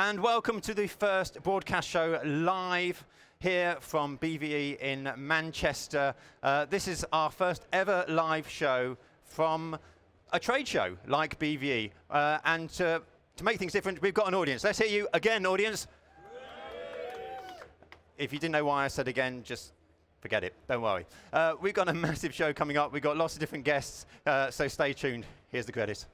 And welcome to the first broadcast show live here from BVE in Manchester. This is our first ever live show from a trade show like BVE. And to make things different, we've got an audience. Let's hear you again, audience. If you didn't know why I said again, just forget it. Don't worry. We've got a massive show coming up. We've got lots of different guests, so stay tuned. Here's the credits.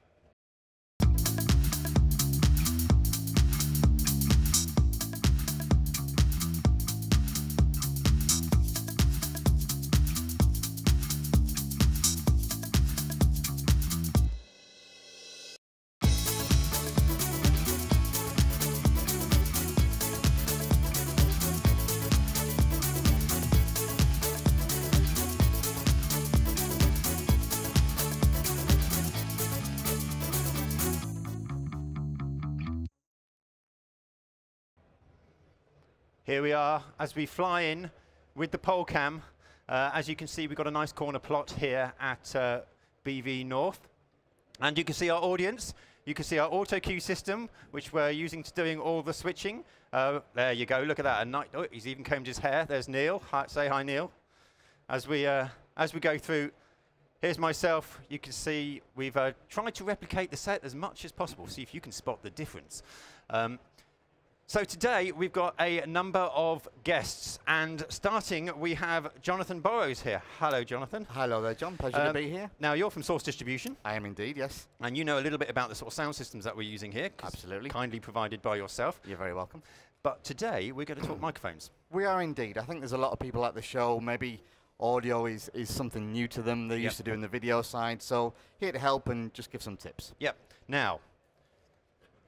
Here we are as we fly in with the Polecam. As you can see, we've got a nice corner plot here at BVE North. And you can see our audience. You can see our Autocue system, which we're using to doing all the switching. There you go, look at that. Oh, he's even combed his hair. There's Neil. Hi, say hi, Neil. As we go through, here's myself. You can see we've tried to replicate the set as much as possible. See if you can spot the difference. So today we've got a number of guests, and starting we have Jonathan Burrows here. Hello, Jonathan. Hello there, John. Pleasure to be here. Now you're from Shure Distribution. I am indeed, yes. And you know a little bit about the sort of sound systems that we're using here. Absolutely. Kindly provided by yourself. You're very welcome. But today we're going to talk microphones. We are indeed. I think there's a lot of people at the show. Maybe audio is something new to them. They're used to doing the video side. So here to help and just give some tips. Yep. Now,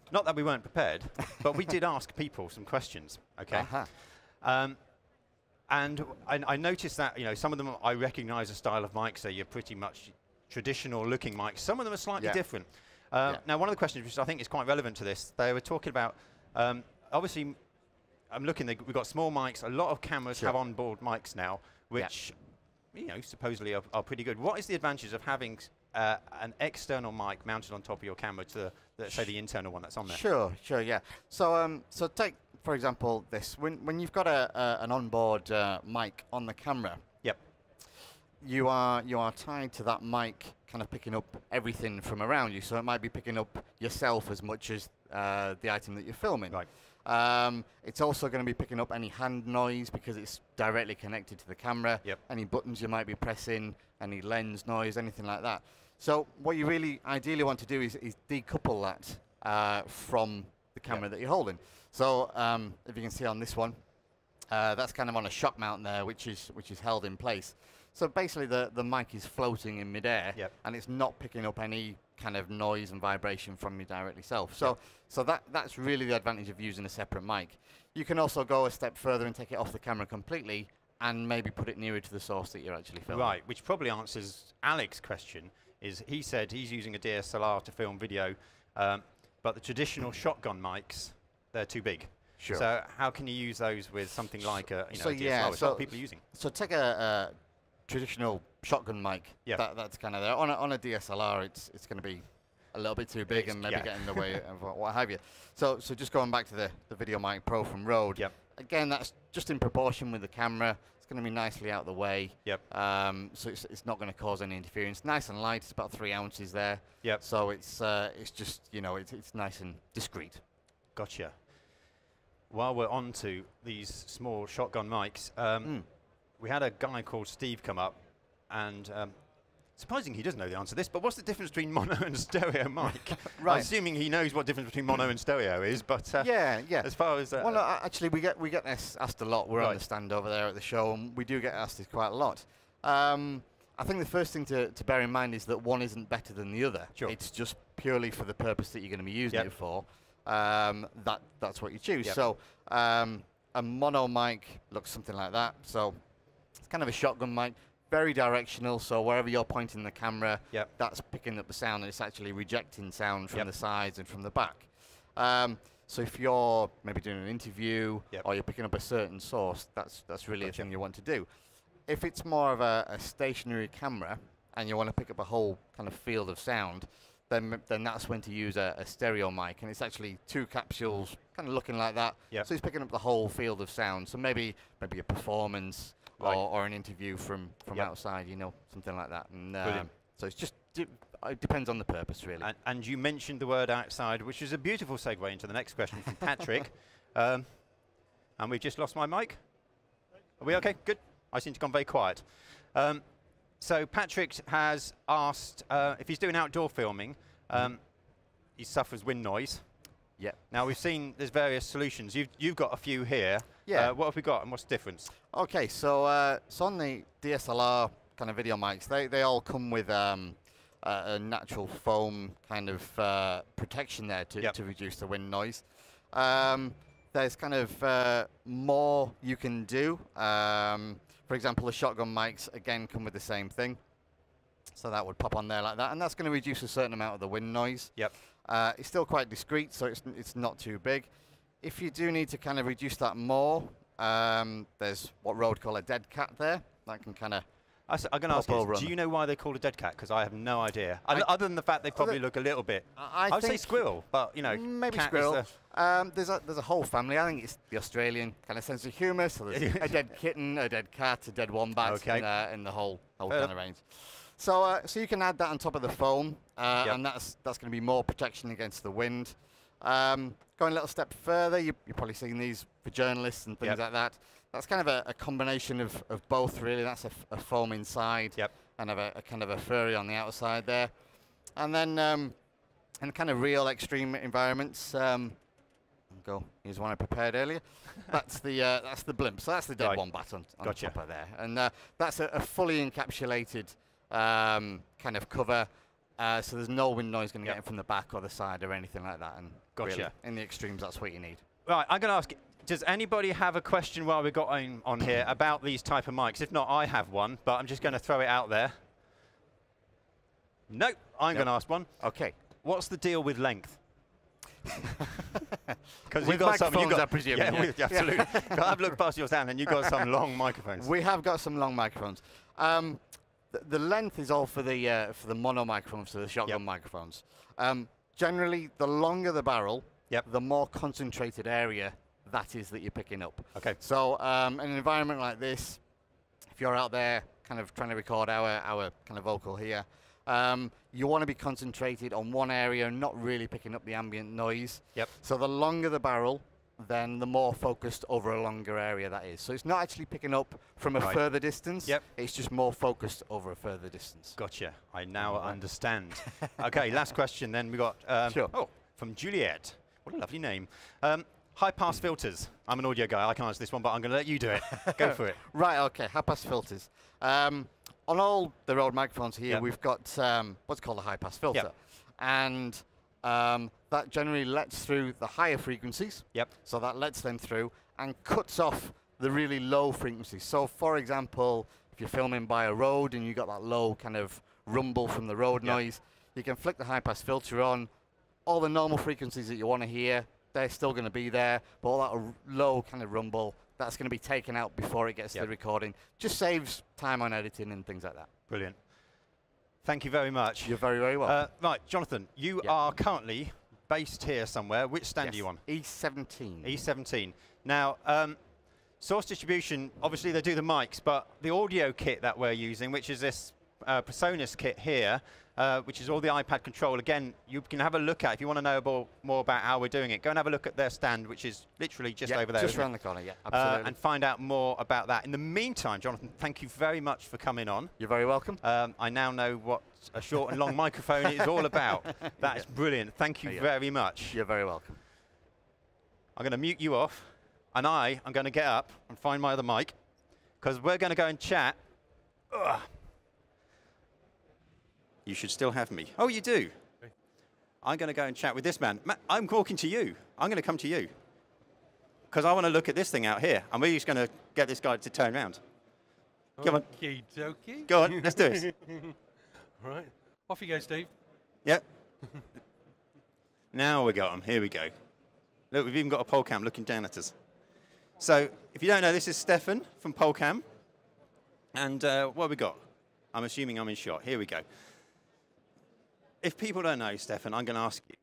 not that we weren't prepared, but we did ask people some questions, okay? And I noticed that, you know, some of them I recognize a style of mic, so you're pretty much traditional looking mics. Some of them are slightly different. Now, one of the questions, which I think is quite relevant to this, they were talking about, obviously, I'm looking, we've got small mics. A lot of cameras have onboard mics now, which, you know, supposedly are pretty good. What is the advantage of having an external mic mounted on top of your camera to, let's say, the internal one that's on there? Sure, yeah. So, so take, for example, this. When you've got an onboard mic on the camera, you are tied to that mic, kind of picking up everything from around you. So it might be picking up yourself as much as the item that you're filming. Right. It's also going to be picking up any hand noise because it's directly connected to the camera. Any buttons you might be pressing, any lens noise, anything like that. So what you really ideally want to do is decouple that from the camera that you're holding. So if you can see on this one, that's kind of on a shock mount there, which is held in place. So basically the mic is floating in midair, and it's not picking up any kind of noise and vibration from your directly self. So so that's really the advantage of using a separate mic. You can also go a step further and take it off the camera completely and maybe put it nearer to the source that you're actually filming. Right, which probably answers Alex's question. Is he said he's using a DSLR to film video, but the traditional shotgun mics, they're too big. Sure. So how can you use those with something like a, you know, so a DSLR? yeah, Which a lot of people are using. So take a traditional shotgun mic. That's kind of there. On a DSLR, it's going to be a little bit too big and maybe get in the way of what have you. So just going back to the Video Mic Pro from Rode. Again, that's just in proportion with the camera. It's going to be nicely out of the way. So it's not going to cause any interference. Nice and light. It's about 3 ounces there. So it's just, you know, it's nice and discreet. Gotcha. While we're on to these small shotgun mics, we had a guy called Steve come up, and surprisingly he doesn't know the answer to this, but what's the difference between mono and stereo mic? I'm assuming he knows what the difference between mono and stereo is, but as far as... well, no, actually, we get this asked a lot. We're on the stand over there at the show, and we do get asked this quite a lot. I think the first thing to bear in mind is that one isn't better than the other. It's just purely for the purpose that you're going to be using it for. That's what you choose. So a mono mic looks something like that. So it's kind of a shotgun mic. Very directional, so wherever you're pointing the camera, that's picking up the sound, and it's actually rejecting sound from the sides and from the back. So if you're maybe doing an interview or you're picking up a certain source, that's really a thing you want to do. If it's more of a stationary camera and you want to pick up a whole kind of field of sound, then that's when to use a stereo mic, and it's actually 2 capsules kind of looking like that. Yep. So it's picking up the whole field of sound. So maybe a performance or an interview from outside, you know, something like that. And so it's just it depends on the purpose, really. And you mentioned the word outside, which is a beautiful segue into the next question from Patrick. And we've just lost my mic. Are we okay? Good. I seem to have gone very quiet. So Patrick has asked if he's doing outdoor filming, he suffers wind noise. Yeah. Now we've seen there's various solutions. You've got a few here. Yeah. What have we got and what's the difference? Okay, so on the DSLR kind of video mics, they all come with a natural foam kind of protection there to reduce the wind noise. There's kind of more you can do. For example, the shotgun mics, again, come with the same thing. So that would pop on there like that, and that's going to reduce a certain amount of the wind noise. Yep. It's still quite discreet, so it's not too big. If you do need to kind of reduce that more, there's what Rode call a dead cat there. That can kind of I'm going to ask you, do you know why they call it a dead cat? Because I have no idea. Other than the fact they probably look a little bit. I would say squirrel, but, you know, maybe cat squirrel. There's a whole family. I think it's the Australian kind of sense of humour. So there's a dead kitten, a dead cat, a dead wombat in the whole kind of range. So you can add that on top of the foam, and that's going to be more protection against the wind. Going a little step further, you've probably seen these for journalists and things like that. That's kind of a combination of both, really. That's a foam inside and a kind of a furry on the outside there. And then in kind of real extreme environments, here's one I prepared earlier. That's the blimp. So that's the dead wombat on top of there. And that's a fully encapsulated kind of cover. So there's no wind noise going to get in from the back or the side or anything like that. And really, in the extremes, that's what you need. Right, I'm going to ask, does anybody have a question while we've got on here about these type of mics? If not, I have one, but I'm just going to throw it out there. No, I'm going to ask one. Okay. What's the deal with length? Because you've got some, I presume. Yeah, absolutely. I've looked past your stand and you've got some long microphones. We have got some long microphones. The length is all for the mono microphones, so the shotgun microphones. Generally, the longer the barrel, the more concentrated area that is that you're picking up. Okay. So in an environment like this, if you're out there kind of trying to record our kind of vocal here, you want to be concentrated on one area and not really picking up the ambient noise. Yep. So the longer the barrel, then the more focused over a longer area that is. So it's not actually picking up from a further distance. Yep. It's just more focused over a further distance. Gotcha. I now understand. Okay, last question then. We got from Juliet. What a lovely name. High-pass filters. I'm an audio guy. I can answer this one, but I'm going to let you do it. Go for it. Right, okay. High-pass filters. On all the Rode microphones here, we've got what's called a high-pass filter. And that generally lets through the higher frequencies. Yep. So that lets them through and cuts off the really low frequencies. So, for example, if you're filming by a road and you got that low kind of rumble from the road noise, you can flick the high-pass filter on. All the normal frequencies that you want to hear, they're still going to be there, but all that low kind of rumble, that's going to be taken out before it gets to the recording. Just saves time on editing and things like that. Brilliant. Thank you very much. You're very, very welcome. Right, Jonathan, you are currently based here somewhere. Which stand are you on? E17. E17. Now, Source Distribution, obviously they do the mics, but the audio kit that we're using, which is this Presonus kit here, which is all the iPad control. Again, you can have a look at, if you want to know more about how we're doing it, go and have a look at their stand, which is literally just over there. Just around the corner, absolutely. And find out more about that. In the meantime, Jonathan, thank you very much for coming on. You're very welcome. I now know what a short and long microphone is all about. That is brilliant. Thank you very much. You're very welcome. I'm going to mute you off, and I am going to get up and find my other mic, because we're going to go and chat. Ugh. You should still have me. Oh, you do? Okay. I'm going to go and chat with this man. I'm walking to you. I'm going to come to you. Because I want to look at this thing out here. And we're just going to get this guy to turn around. Come on. Okie dokie. Go on, let's do this. All right. Off you go, Steve. Yep. Now we got him. Here we go. Look, we've even got a Polecam looking down at us. So, if you don't know, this is Steffan from Polecam. And what have we got? I'm assuming I'm in shot. Here we go. if people don't know, Steffan, I'm going to ask you.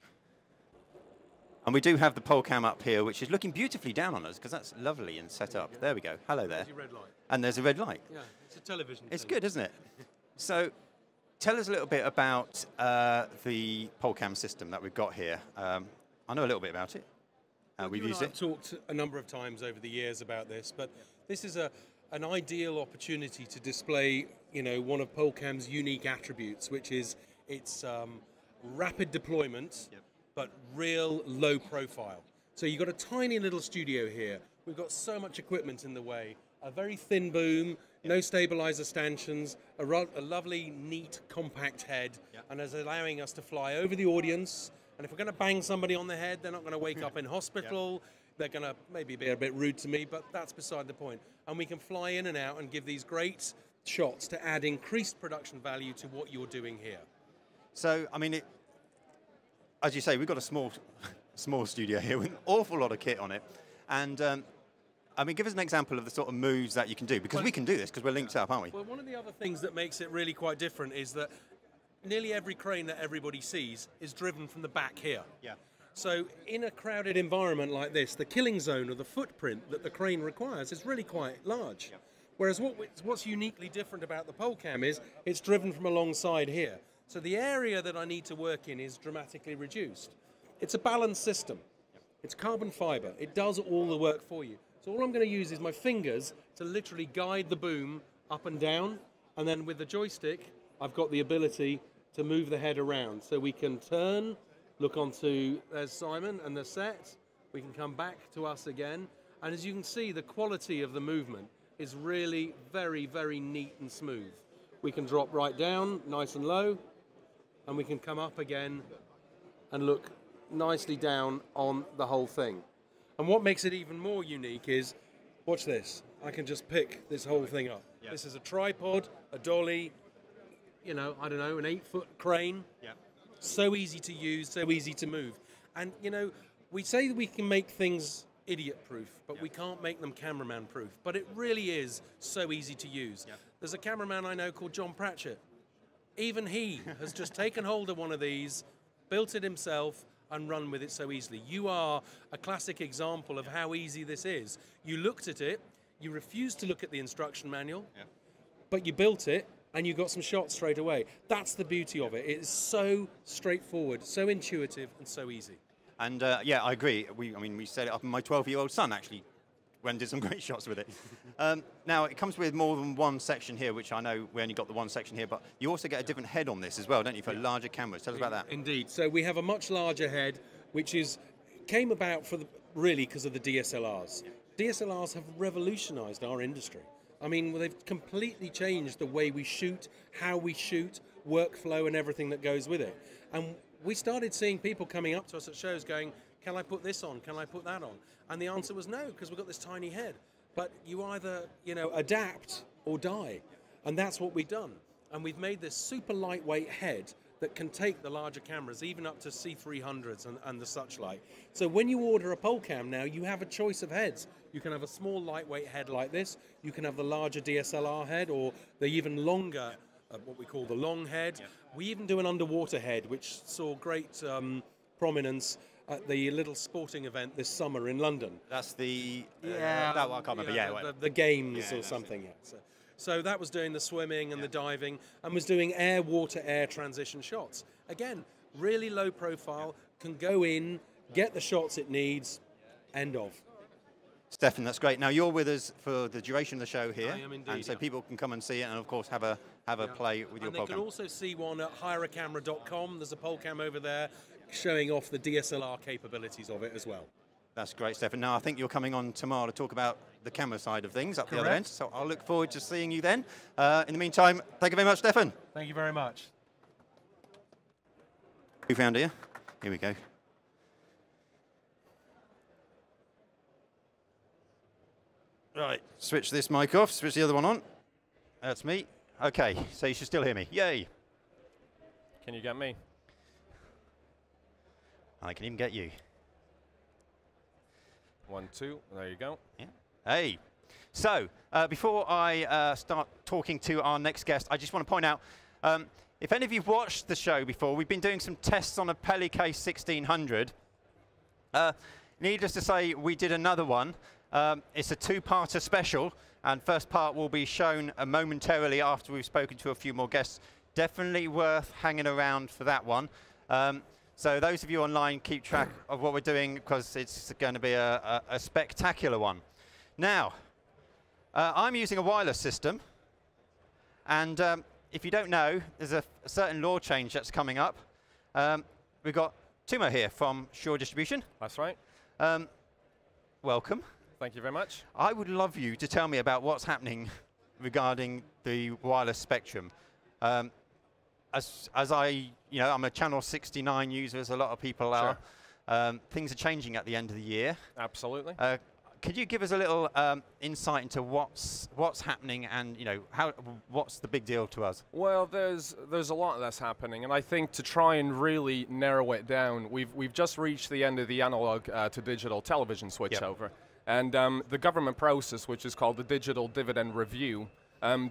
And we do have the Polecam up here, which is looking beautifully down on us, because that's lovely and set up. There we go. Hello there. There's your red light. And there's a red light. Yeah, it's a television. It's good, isn't it? So tell us a little bit about the Polecam system that we've got here. I know a little bit about it. We've used it. I've talked a number of times over the years about this, but this is an ideal opportunity to display, one of Polecam's unique attributes, which is its rapid deployment, but real low profile. So you've got a tiny little studio here. We've got so much equipment in the way. A very thin boom, no stabilizer stanchions, a lovely, neat, compact head, and is allowing us to fly over the audience. And if we're going to bang somebody on the head, they're not going to wake up in hospital. They're going to maybe be a bit rude to me, but that's beside the point. And we can fly in and out and give these great shots to add increased production value to what you're doing here. So, I mean, as you say, we've got a small studio here with an awful lot of kit on it. And, I mean, give us an example of the sort of moves that you can do, because we can do this, because we're linked up, aren't we? Well, one of the other things that makes it really quite different is that nearly every crane that everybody sees is driven from the back here. Yeah. So in a crowded environment like this, the killing zone or the footprint that the crane requires is really quite large. Yeah. Whereas what's uniquely different about the Polecam is it's driven from alongside here. So the area that I need to work in is dramatically reduced. It's a balanced system. It's carbon fiber. It does all the work for you. So all I'm going to use is my fingers to literally guide the boom up and down. And then with the joystick, I've got the ability to move the head around. So we can turn, look onto, there's Simon and the set. We can come back to us again. And as you can see, the quality of the movement is really very, very neat and smooth. We can drop right down, nice and low, and we can come up again and look nicely down on the whole thing. And what makes it even more unique is, watch this, I can just pick this whole thing up. Yeah. This is a tripod, a dolly, I don't know, an 8-foot crane. Yeah. So easy to use, so easy to move. And, we say that we can make things idiot-proof, but we can't make them cameraman-proof. But it really is so easy to use. Yeah. There's a cameraman I know called John Pratchett. Even he has just taken hold of one of these, built it himself, and run with it so easily. You are a classic example of how easy this is. You looked at it, you refused to look at the instruction manual, but you built it, and you got some shots straight away. That's the beauty of it. It is so straightforward, so intuitive, and so easy. And yeah, I agree. We set it up, and my 12-year-old son actually went and did some great shots with it. Now, it comes with more than one section here, which I know we only got the one section here, but you also get a different head on this as well, don't you, for larger cameras? Tell us about that. Indeed. So we have a much larger head, which came about really because of the DSLRs. DSLRs have revolutionized our industry. I mean, they've completely changed the way we shoot, how we shoot, workflow, and everything that goes with it. And we started seeing people coming up to us at shows going, can I put this on? Can I put that on? And the answer was no, because we've got this tiny head. But you either, adapt or die. And that's what we've done. And we've made this super lightweight head that can take the larger cameras, even up to C300s and the such like. So when you order a Polecam now, you have a choice of heads. You can have a small lightweight head like this. You can have the larger DSLR head, or the even longer, what we call the long head. Yeah. We even do an underwater head, which saw great prominence at the little sporting event this summer in London. That's the that one I can't remember. The games or something. Yeah. So that was doing the swimming and the diving, and was doing air-water-air transition shots. Again, really low profile, can go in, get the shots it needs, end of. Steffan, that's great. Now you're with us for the duration of the show here, I am indeed, and so people can come and see it, and of course have a play with your Polecam. And they can also see one at hireacamera.com. There's a Polecam over there showing off the DSLR capabilities of it as well. That's great, Steffan. Now I think you're coming on tomorrow to talk about the camera side of things up the other end, so I'll look forward to seeing you then. In the meantime, thank you very much, Steffan. Thank you very much. We found here. Here we go. Right, switch this mic off, switch the other one on. That's me. Okay, so you should still hear me. Yay. Can you get me? I can even get you. 1, 2, there you go. Yeah. Hey. So, before I start talking to our next guest, I just want to point out, if any of you've watched the show before, we've been doing some tests on a PELI K1600. Needless to say, we did another one. It's a two-parter special, and first part will be shown momentarily after we've spoken to a few more guests. Definitely worth hanging around for that one. So those of you online, keep track of what we're doing, because it's going to be a spectacular one. Now, I'm using a wireless system, and if you don't know, there's a certain law change that's coming up. We've got Tuomo here from Shure Distribution. That's right. Welcome. Thank you very much. I would love you to tell me about what's happening regarding the wireless spectrum. As I'm a channel 69 user, as a lot of people are. Things are changing at the end of the year. Absolutely. Could you give us a little insight into what's happening, and what's the big deal to us? Well, there's a lot that's happening, and I think to try and really narrow it down, we've just reached the end of the analog to digital television switchover, and the government process, which is called the Digital Dividend Review,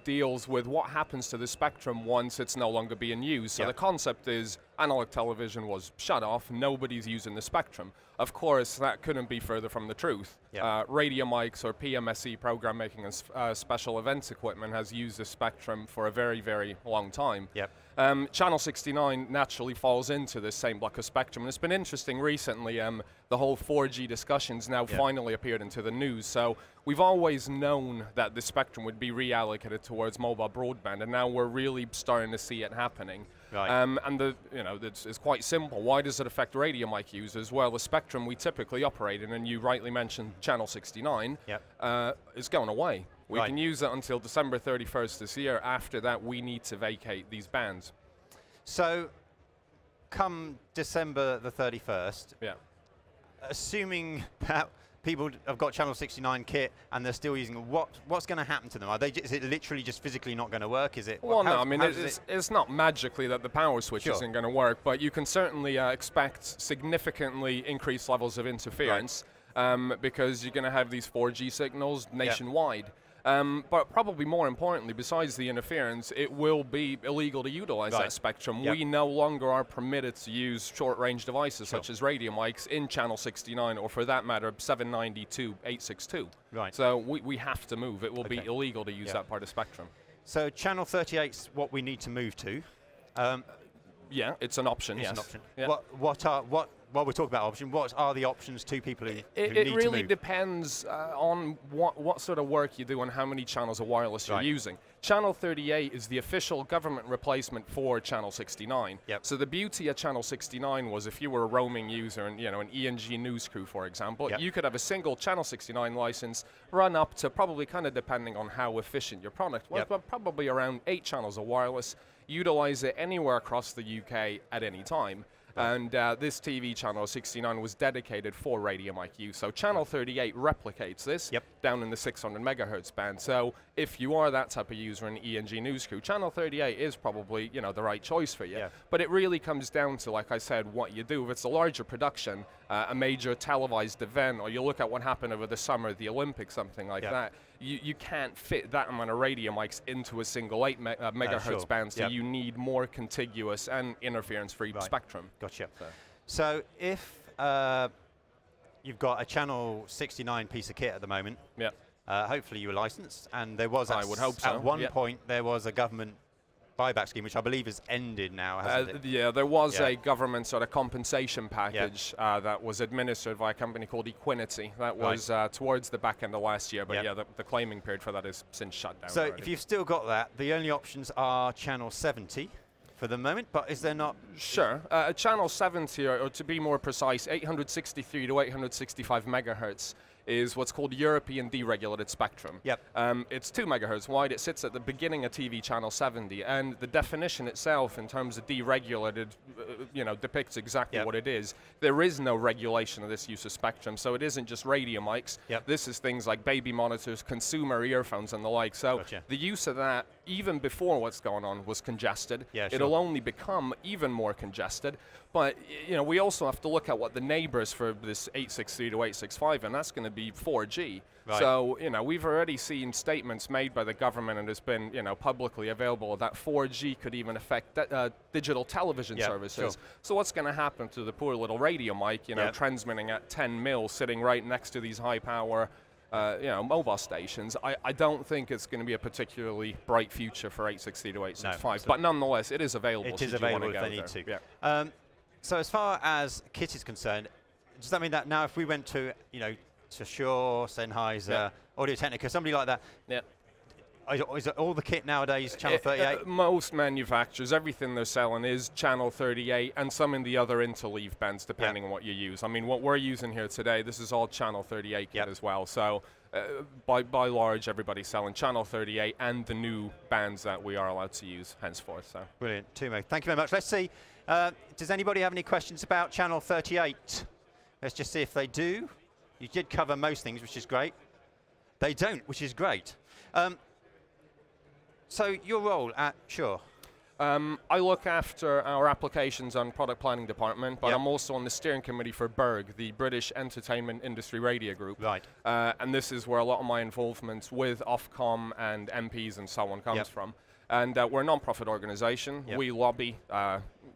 deals with what happens to the spectrum once it's no longer being used. So the concept is analog television was shut off, nobody's using the spectrum. Of course, that couldn't be further from the truth. Radio mics or PMSE, program making and special events equipment, has used the spectrum for a very, very long time. Channel 69 naturally falls into this same block of spectrum. And it's been interesting recently, the whole 4G discussions now finally appeared into the news. So we've always known that the spectrum would be reallocated towards mobile broadband, and now we're really starting to see it happening. And it's quite simple. Why does it affect radio mic users? Well, the spectrum we typically operate in, and you rightly mentioned Channel 69, is going away. We can use it until December 31st this year. After that, we need to vacate these bands. So, come December the 31st, assuming that people have got Channel 69 kit and they're still using it, what's going to happen to them? Is it literally just physically not going to work? Is it? Well, no, I mean, it's not magically that the power switch isn't going to work, but you can certainly expect significantly increased levels of interference because you're going to have these 4G signals nationwide. But probably more importantly, besides the interference, it will be illegal to utilize that spectrum. We no longer are permitted to use short-range devices such as radio mics in Channel 69, or for that matter, 792, 862. So we have to move. It will be illegal to use that part of spectrum. So Channel 38 is what we need to move to. Yeah, it's an option. It's an option. While we're talking about options, what are the options to people who need to move? It really depends on what sort of work you do and how many channels of wireless you're using. Channel 38 is the official government replacement for Channel 69. So the beauty of Channel 69 was, if you were a roaming user and an ENG news crew, for example, you could have a single Channel 69 license run up to, probably kind of depending on how efficient your product was, but probably around 8 channels of wireless, utilize it anywhere across the UK at any time. And this TV channel 69 was dedicated for radio mic use. So Channel 38 replicates this down in the 600 megahertz band. So if you are that type of user in ENG news crew, Channel 38 is probably the right choice for you. But it really comes down to, like I said, what you do. If it's a larger production, a major televised event, or you look at what happened over the summer, the Olympics, something like that, you can't fit that amount of radio mics into a single 8 megahertz band, so you need more contiguous and interference-free spectrum. Gotcha. So if you've got a Channel 69 piece of kit at the moment, hopefully you were licensed, and there was, I would hope so. At one point, there was a government buyback scheme, which I believe is ended now, hasn't it? Yeah, there was a government sort of compensation package that was administered by a company called Equinity. That was towards the back end of last year, but the claiming period for that is since shut down. So already. if you've still got that, the only options are Channel 70 for the moment, but is there not? Sure. Channel 70, or to be more precise, 863 to 865 megahertz, is what's called European deregulated spectrum. It's 2 megahertz wide. It sits at the beginning of TV channel 70, and the definition itself in terms of deregulated, depicts exactly what it is. There is no regulation of this use of spectrum, so it isn't just radio mics. This is things like baby monitors, consumer earphones, and the like. So the use of that, even before what's going on, was congested. It'll only become even more congested. But we also have to look at what the neighbors for this 863 to 865, and that's going to be 4G. Right. So, you know, we've already seen statements made by the government, and it's been, you know, publicly available that 4G could even affect digital television services. Sure. So what's going to happen to the poor little radio mic, you know, transmitting at 10 mil, sitting right next to these high power, you know, mobile stations? I don't think it's going to be a particularly bright future for 860 to 865. No, but nonetheless, it is available. It is available if they need to. Yeah. So as far as kit is concerned, does that mean that now if we went to, you know, to Shure, Sennheiser, Audio-Technica, somebody like that, is it all the kit nowadays channel 38? Most manufacturers, everything they're selling is channel 38 and some in the other interleave bands, depending on what you use. I mean, what we're using here today, this is all channel 38 kit as well. So by large, everybody's selling channel 38 and the new bands that we are allowed to use henceforth. So. Brilliant, Tuomo. Thank you very much. Let's see, does anybody have any questions about channel 38? Let's just see if they do. You did cover most things, which is great. They don't, which is great. So your role at Shure? I look after our applications and product planning department, but I'm also on the steering committee for BERG, the British Entertainment Industry Radio Group. Right. And this is where a lot of my involvement with Ofcom and MPs and so on comes from. And we're a non-profit organisation. We lobby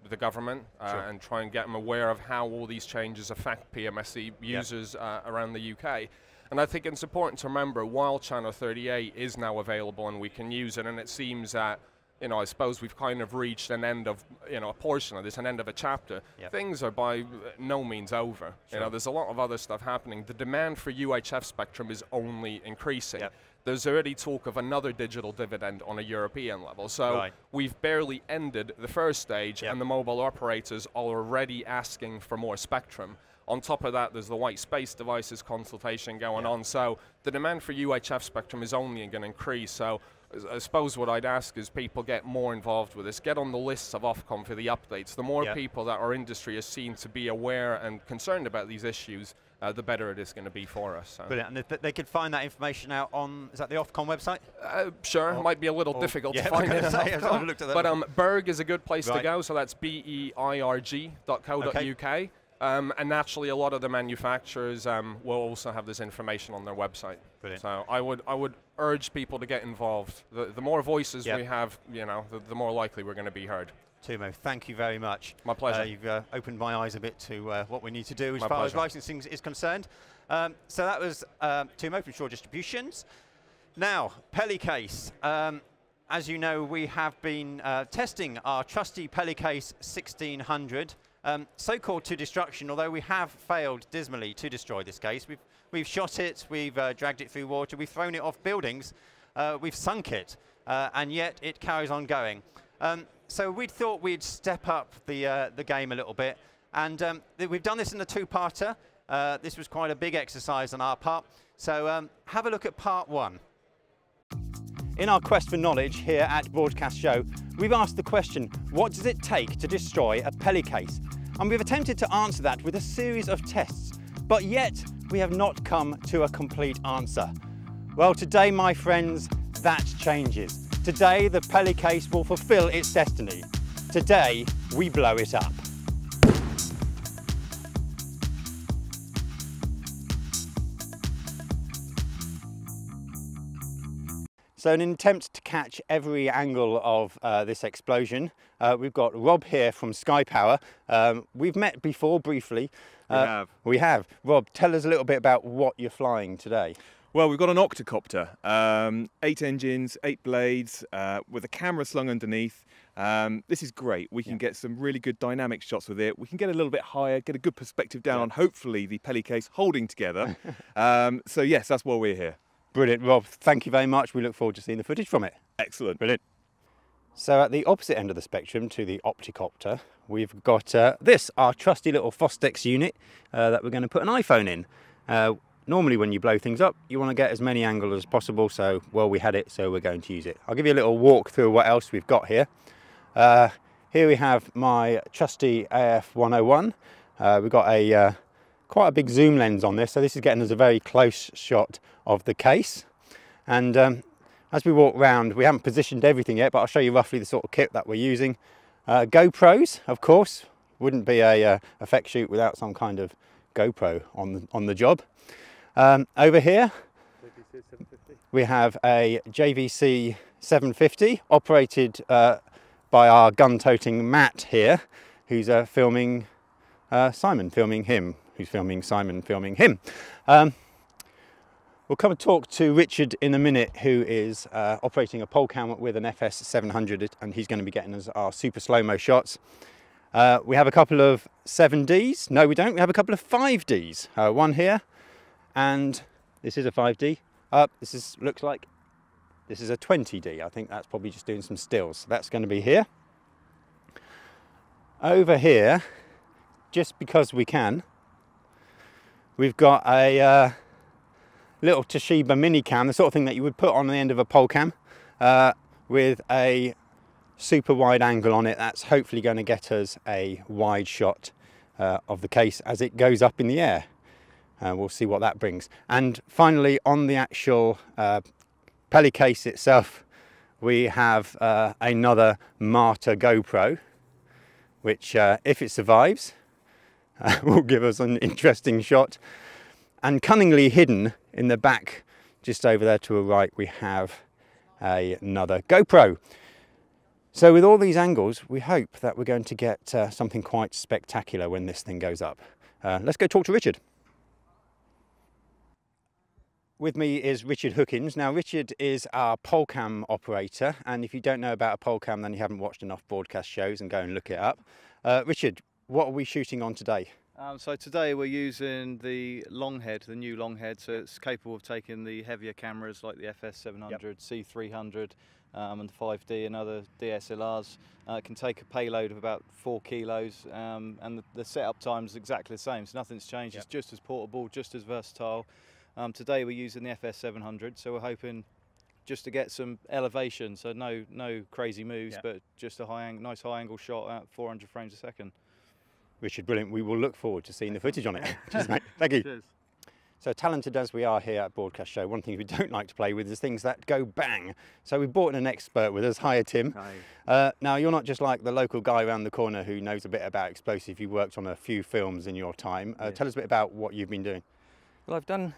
the government and try and get them aware of how all these changes affect PMSE users around the UK. And I think it's important to remember, while channel 38 is now available and we can use it, and it seems that, you know, I suppose we've kind of reached an end of, you know, a portion of this, an end of a chapter. Things are by no means over. You know, there's a lot of other stuff happening. The demand for UHF spectrum is only increasing. There's already talk of another digital dividend on a European level. So we've barely ended the first stage, and the mobile operators are already asking for more spectrum. On top of that, there's the white space devices consultation going on. So the demand for UHF spectrum is only going to increase. So I suppose what I'd ask is people get more involved with this, get on the lists of Ofcom for the updates. The more people that our industry is seen to be aware and concerned about these issues, the better it is going to be for us. So. Brilliant. And they could find that information out on, is that the Ofcom website? Sure, it might be a little difficult to find it. But BERG is a good place to go, so that's beirg.co.uk. And naturally, a lot of the manufacturers will also have this information on their website. Brilliant. So I would urge people to get involved. The more voices we have, you know, the more likely we're going to be heard. Tuomo, thank you very much. My pleasure. You've opened my eyes a bit to what we need to do as far as licensing is concerned. So that was Tuomo from Shure Distributions. Now, PELI case. As you know, we have been testing our trusty PELI case 1600. So-called to destruction, although we have failed dismally to destroy this case. We've shot it, we've dragged it through water, we've thrown it off buildings, we've sunk it, and yet it carries on going. So we thought we'd step up the game a little bit, and we've done this in a two-parter. This was quite a big exercise on our part, so have a look at part one. In our quest for knowledge here at Broadcast Show, we've asked the question, what does it take to destroy a PELI case? And we've attempted to answer that with a series of tests, but yet we have not come to a complete answer. Well, today, my friends, that changes. Today, the PELI case will fulfill its destiny. Today, we blow it up. So in an attempt to catch every angle of this explosion, we've got Rob here from Sky Power. We've met before briefly. We have. Rob, tell us a little bit about what you're flying today. Well, we've got an octocopter, 8 engines, 8 blades, with a camera slung underneath. This is great. We can get some really good dynamic shots with it. We can get a little bit higher, get a good perspective down on hopefully the PELI case holding together. So yes, that's why we're here. Brilliant, Rob. Thank you very much. We look forward to seeing the footage from it. Excellent. Brilliant. So at the opposite end of the spectrum to the Opticopter, we've got this, our trusty little Fostex unit that we're going to put an iPhone in. Normally when you blow things up, you want to get as many angles as possible, so, well, we had it, so we're going to use it. I'll give you a little walk through what else we've got here. Here we have my trusty AF101. We've got a quite a big zoom lens on this, so this is getting us a very close shot of the case. And as we walk round, we haven't positioned everything yet, but I'll show you roughly the sort of kit that we're using. GoPros, of course, wouldn't be a effect shoot without some kind of GoPro on the job. Over here, we have a JVC 750 operated by our gun-toting Matt here, who's filming Simon, filming him, who's filming Simon, filming him. We'll come and talk to Richard in a minute, who is operating a Polecam with an FS 700, and he's going to be getting us our super slow-mo shots. We have a couple of 7Ds. No, we don't. We have a couple of 5Ds. One here, and this is a 5D. Looks like this is a 20D. I think that's probably just doing some stills. So that's going to be here. Over here, just because we can, we've got a little Toshiba mini cam, the sort of thing that you would put on the end of a Polecam, with a super wide angle on it. That's hopefully going to get us a wide shot of the case as it goes up in the air. We'll see what that brings. And finally, on the actual PELI case itself, we have another Marta GoPro, which if it survives will give us an interesting shot. And cunningly hidden in the back, just over there to the right, we have another GoPro. So with all these angles, we hope that we're going to get something quite spectacular when this thing goes up. Let's go talk to Richard. With me is Richard Hookins. Now, Richard is our Polecam operator, and if you don't know about a Polecam, then you haven't watched enough broadcast shows, and go and look it up. Richard, what are we shooting on today? So today we're using the long head, the new long head, so it's capable of taking the heavier cameras like the FS 700, C300 and the 5D and other DSLRs. It can take a payload of about 4 kilos and the setup time is exactly the same, so nothing's changed. It's just as portable, just as versatile. Today we're using the FS 700, so we're hoping just to get some elevation, so no crazy moves, but just a nice high angle shot at 400 frames a second. Richard, brilliant. We will look forward to seeing the footage on it. Cheers, mate. Thank you. Cheers. So talented as we are here at Broadcast Show, one thing we don't like to play with is things that go bang. So we brought in an expert with us. Hiya, Tim. Hi. Now, you're not just like the local guy around the corner who knows a bit about explosive. You worked on a few films in your time. Tell us a bit about what you've been doing. Well, I've done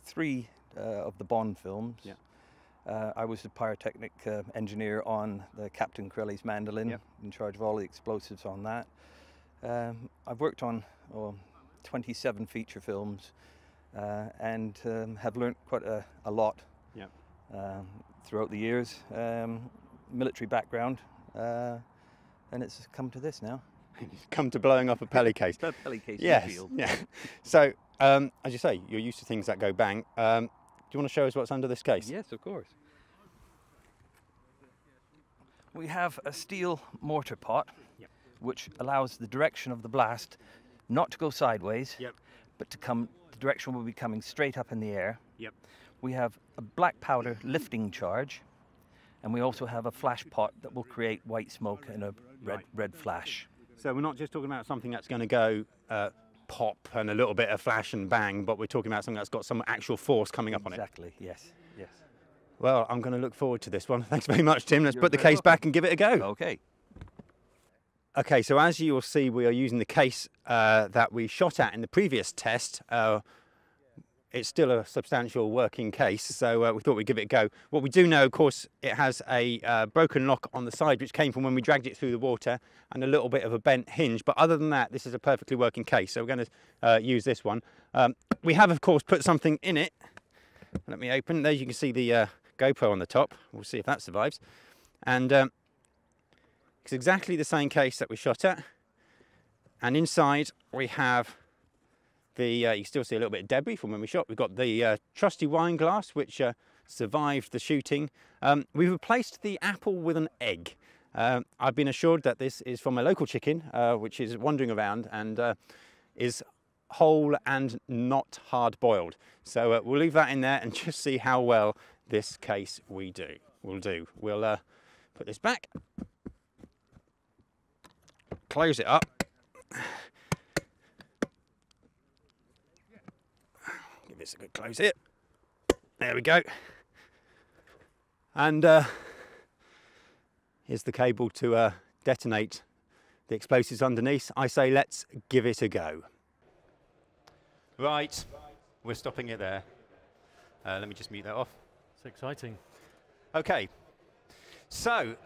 3 of the Bond films. Yeah. I was the pyrotechnic engineer on the Captain Corelli's Mandolin, in charge of all the explosives on that. I've worked on 27 feature films and have learnt quite a lot throughout the years. Military background, and it's come to this now. Come to blowing up a PELI case. A PELI case. Yes. Yeah. So, as you say, you're used to things that go bang. Do you want to show us what's under this case? Yes, of course. We have a steel mortar pot, which allows the direction of the blast not to go sideways, but to come, the direction will be coming straight up in the air. We have a black powder lifting charge, and we also have a flash pot that will create white smoke and a red flash. So we're not just talking about something that's going to go pop and a little bit of flash and bang, but we're talking about something that's got some actual force coming up on it. Exactly, yes, yes. Well, I'm going to look forward to this one. Thanks very much, Tim. Let's put the case back and give it a go. Okay. Okay, so as you will see, we are using the case that we shot at in the previous test. It's still a substantial working case, so we thought we'd give it a go. What we do know, of course, it has a broken lock on the side, which came from when we dragged it through the water, and a little bit of a bent hinge. But other than that, this is a perfectly working case, so we're going to use this one. We have, of course, put something in it. Let me open. There you can see the GoPro on the top. We'll see if that survives. And it's exactly the same case that we shot at. And inside we have the, you can still see a little bit of debris from when we shot. We've got the trusty wine glass, which survived the shooting. We've replaced the apple with an egg. I've been assured that this is from a local chicken, which is wandering around and is whole and not hard boiled. So we'll leave that in there and just see how well this case will do. We'll put this back, close it up, give this a good close here. There we go. And here's the cable to detonate the explosives underneath. I say let's give it a go. Right, we're stopping it there. Let me just mute that off. It's exciting. Okay. So,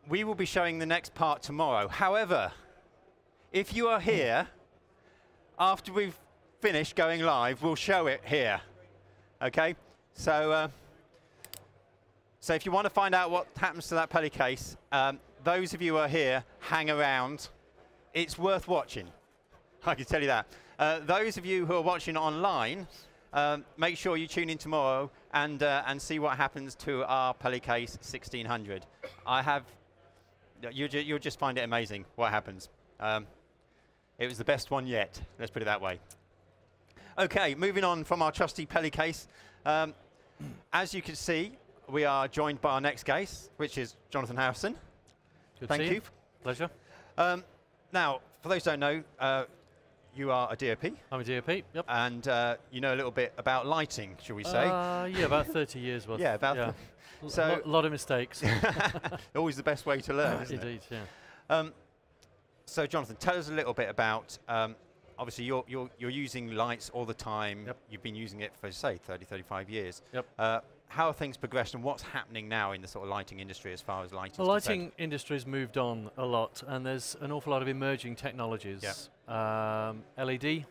we will be showing the next part tomorrow. However, if you are here, after we've finished going live, we'll show it here. Okay? So, so if you want to find out what happens to that PELI case, those of you who are here, hang around. It's worth watching. I can tell you that. Those of you who are watching online, make sure you tune in tomorrow and see what happens to our PELI case 1600. You'll just find it amazing what happens. It was the best one yet, let's put it that way. Okay, moving on from our trusty PELI case. As you can see, we are joined by our next guest, which is Jonathan Harrison. Good Thank to see you. Pleasure. Now, for those who don't know, you are a DOP. I'm a DOP, yep. And you know a little bit about lighting, shall we say? Yeah, about 30 years worth. Yeah, about. Yeah. So a lot of mistakes. always the best way to learn, isn't Indeed, it? yeah. So, Jonathan, tell us a little bit about. Obviously, you're using lights all the time. Yep. You've been using it for, say, 30, 35 years. Yep. How have things progressed, and what's happening now in the sort of lighting industry as far as lighting? The lighting industry has moved on a lot, and there's an awful lot of emerging technologies. Yep. LED,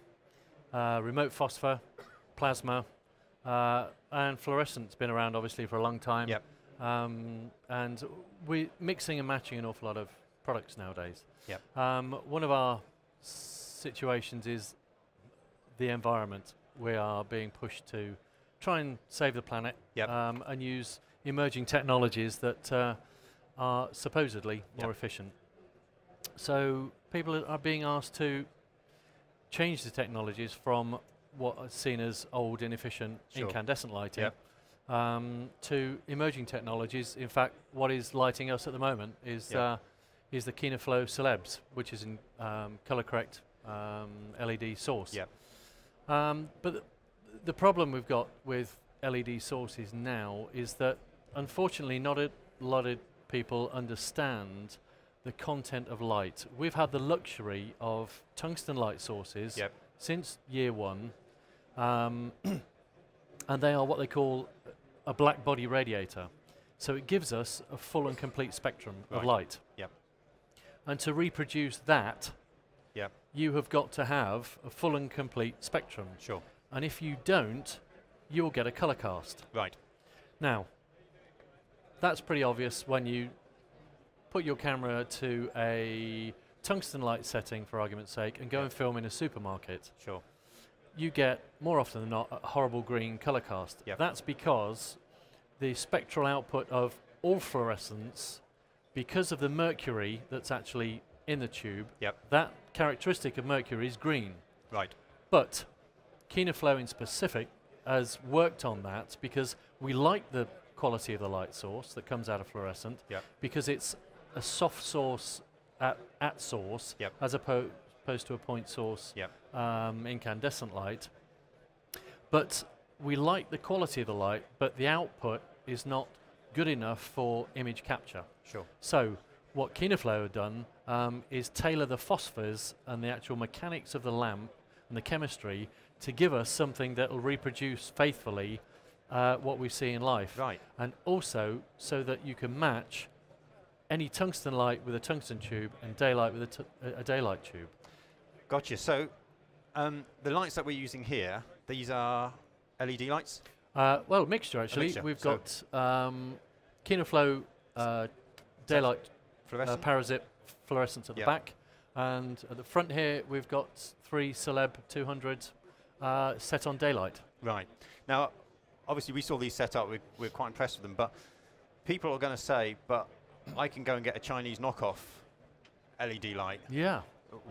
remote phosphor, plasma, and fluorescent's been around obviously for a long time. Yep. And we're mixing and matching an awful lot of products nowadays. Yep. One of our situations is the environment. We are being pushed to try and save the planet. Yep. And use emerging technologies that are supposedly more efficient. So people are being asked to change the technologies from what is seen as old, inefficient, incandescent lighting to emerging technologies. In fact, what is lighting us at the moment is the Kino Flo Celebs, which is in color correct LED source. Yep. But the problem we've got with LED sources now is that, unfortunately, not a lot of people understand the content of light. We've had the luxury of tungsten light sources since year one, and they are what they call a black body radiator. So it gives us a full and complete spectrum of light. Yep. And to reproduce that, you have got to have a full and complete spectrum. Sure. And if you don't, you'll get a color cast. Right. Now, that's pretty obvious when you put your camera to a tungsten light setting, for argument's sake, and go and film in a supermarket. Sure. You get, more often than not, a horrible green color cast. Yep. That's because the spectral output of all fluorescence, because of the mercury that's actually in the tube, that characteristic of mercury is green. Right. But Kino Flo in specific has worked on that because we like the quality of the light source that comes out of fluorescent because it's a soft source at source as opposed to a point source incandescent light. But we like the quality of the light, but the output is not good enough for image capture. Sure. So what Kino Flo have done is tailor the phosphors and the actual mechanics of the lamp and the chemistry to give us something that will reproduce faithfully what we see in life. Right. And also so that you can match any tungsten light with a tungsten tube and daylight with a daylight tube. Gotcha. So the lights that we're using here, these are LED lights? Well, mixture actually. Mixture. We've got Kino Flo daylight parasite fluorescence at the back, and at the front here we've got 3 Celeb 200 set on daylight. Right. Now, obviously we saw these set up, we're quite impressed with them, but people are going to say, but I can go and get a Chinese knockoff LED light. Yeah,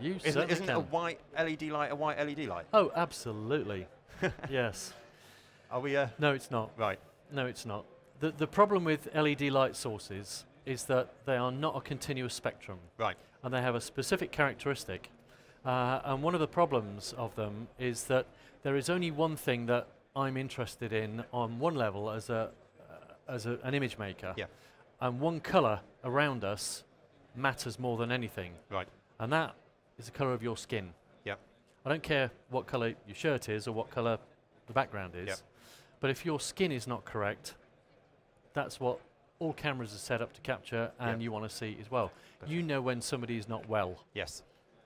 you certainly Isn't can. a white LED light a white LED light? Oh, absolutely. Yes. Are we? No, it's not. Right. No, it's not. The problem with LED light sources is that they are not a continuous spectrum. Right. And they have a specific characteristic. And one of the problems of them is that there is only one thing that I'm interested in on one level as an image maker. Yeah. And one color around us matters more than anything. Right. And that is the color of your skin. Yeah. I don't care what colour your shirt is or what colour the background is. Yep. But if your skin is not correct, that's what all cameras are set up to capture, and you want to see as well. Gotcha. You know when somebody is not well. Yes.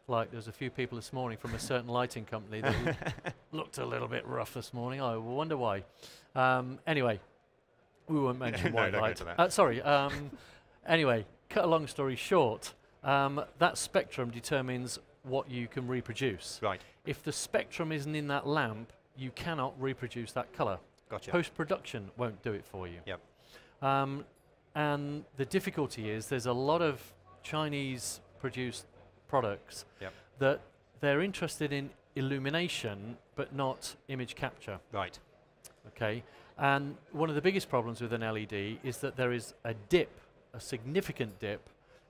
Like there's a few people this morning from a certain lighting company that looked a little bit rough this morning. I wonder why. Anyway, we won't mention white don't light. go to that. Sorry. Anyway, cut a long story short, that spectrum determines what you can reproduce. Right. If the spectrum isn't in that lamp, you cannot reproduce that colour. Gotcha. Post-production won't do it for you. Yep. And the difficulty is there's a lot of Chinese-produced products that they're interested in illumination but not image capture. Right. Okay. And one of the biggest problems with an LED is that there is a dip, a significant dip,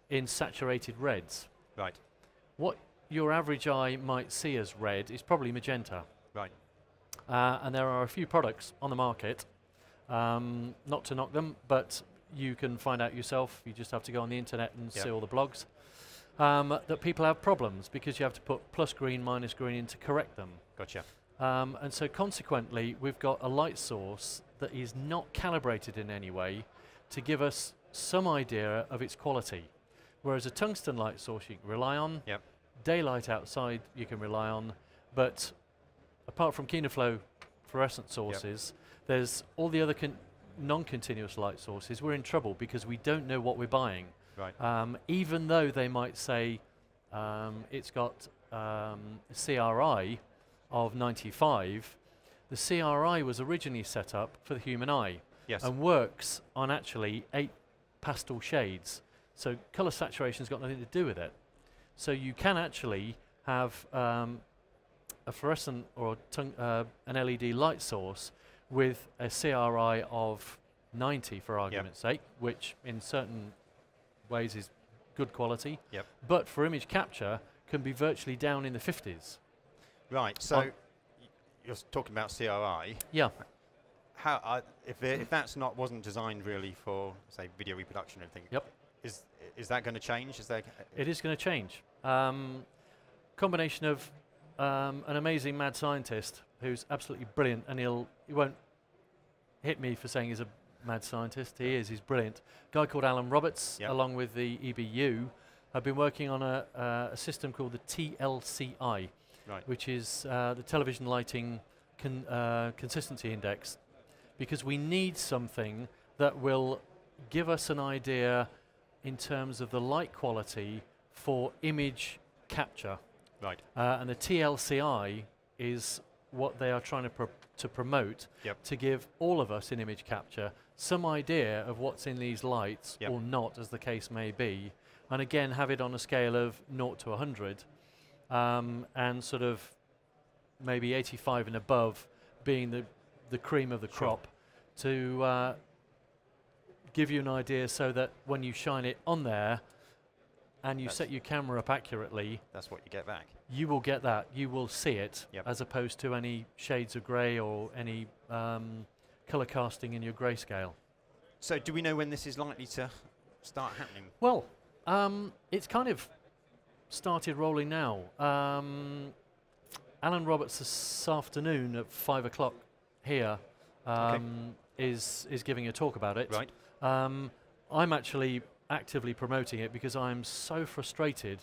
in saturated reds. Right. What your average eye might see as red is probably magenta. Right. And there are a few products on the market, not to knock them, but you can find out yourself. You just have to go on the internet and see all the blogs. That people have problems because you have to put plus green, minus green in to correct them. Gotcha. And so consequently, we've got a light source that is not calibrated in any way to give us some idea of its quality. Whereas a tungsten light source you can rely on, daylight outside you can rely on, but apart from Kino Flo fluorescent sources, there's all the other non-continuous light sources. We're in trouble because we don't know what we're buying. Right. Even though they might say it's got CRI of 95, the CRI was originally set up for the human eye and works on actually 8 pastel shades. So colour saturation's got nothing to do with it. So you can actually have a fluorescent or an LED light source with a CRI of 90 for argument's sake, which in certain ways is good quality, but for image capture can be virtually down in the 50s. Right, so you're talking about CRI. Yeah. How if that's wasn't designed really for, say, video reproduction and everything, is that going to change? It is going to change. Combination of an amazing mad scientist who's absolutely brilliant, and he won't hit me for saying he's a mad scientist. He is. He's brilliant. A guy called Alan Roberts, along with the EBU, have been working on a system called the TLCI, which is the Television Lighting Consistency Index, because we need something that will give us an idea in terms of the light quality for image capture. Right. And the TLCI is what they are trying to promote to give all of us in image capture some idea of what's in these lights or not, as the case may be. And again, have it on a scale of 0 to 100, and sort of maybe 85 and above being the cream of the crop, to give you an idea so that when you shine it on there and you set your camera up accurately, that's what you get back. You will get that. You will see it, as opposed to any shades of grey or any colour casting in your grayscale. So do we know when this is likely to start happening? Well, it's kind of started rolling now. Alan Roberts this afternoon at 5 o'clock here is giving a talk about it. Right. I'm actually actively promoting it because I'm so frustrated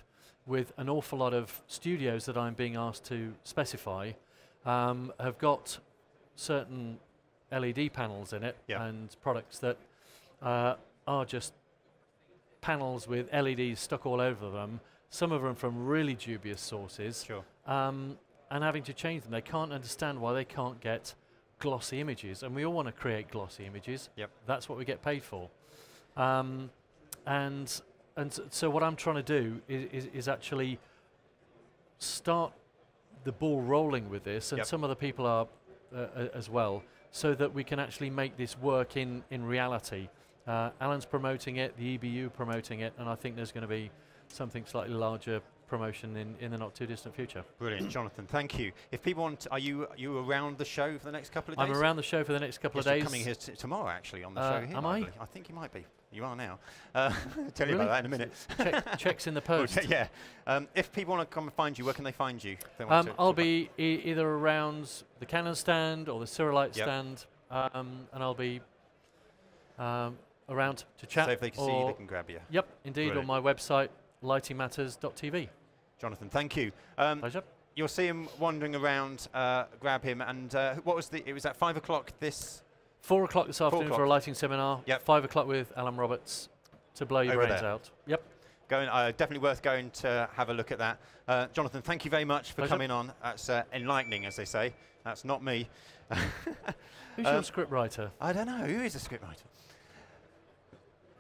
with an awful lot of studios that I'm being asked to specify have got certain LED panels in it and products that are just panels with LEDs stuck all over them, some of them from really dubious sources, and having to change them. They can't understand why they can't get glossy images, and we all want to create glossy images. That's what we get paid for. And so what I'm trying to do is actually start the ball rolling with this, and some other people are as well, so that we can actually make this work in reality. Alan's promoting it, the EBU promoting it, and I think there's going to be something slightly larger promotion in the not too distant future. Brilliant, Jonathan. Thank you. If people want, are you around the show for the next couple of days? I'm around the show for the next couple of days. You're coming here tomorrow, actually, on the show here. Am I? I think you might be. You are now. I'll tell you about that in a minute. Checks in the post. Yeah. If people want to come and find you, where can they find you? I'll be either around the Canon stand or the Ch38 stand, and I'll be around to chat. So if they can see you, they can grab you. Yep, indeed, Brilliant. on my website, lightingmatters.tv. Jonathan, thank you. Pleasure. You'll see him wandering around, grab him, and what was it was at 5 o'clock this... 4 o'clock this afternoon for a lighting seminar. Yep. 5 o'clock with Alan Roberts to blow your brains out. Yep. Definitely worth going to have a look at that. Jonathan, thank you very much for coming on. That's enlightening, as they say. That's not me. Who's your script writer? I don't know. Who is a script writer?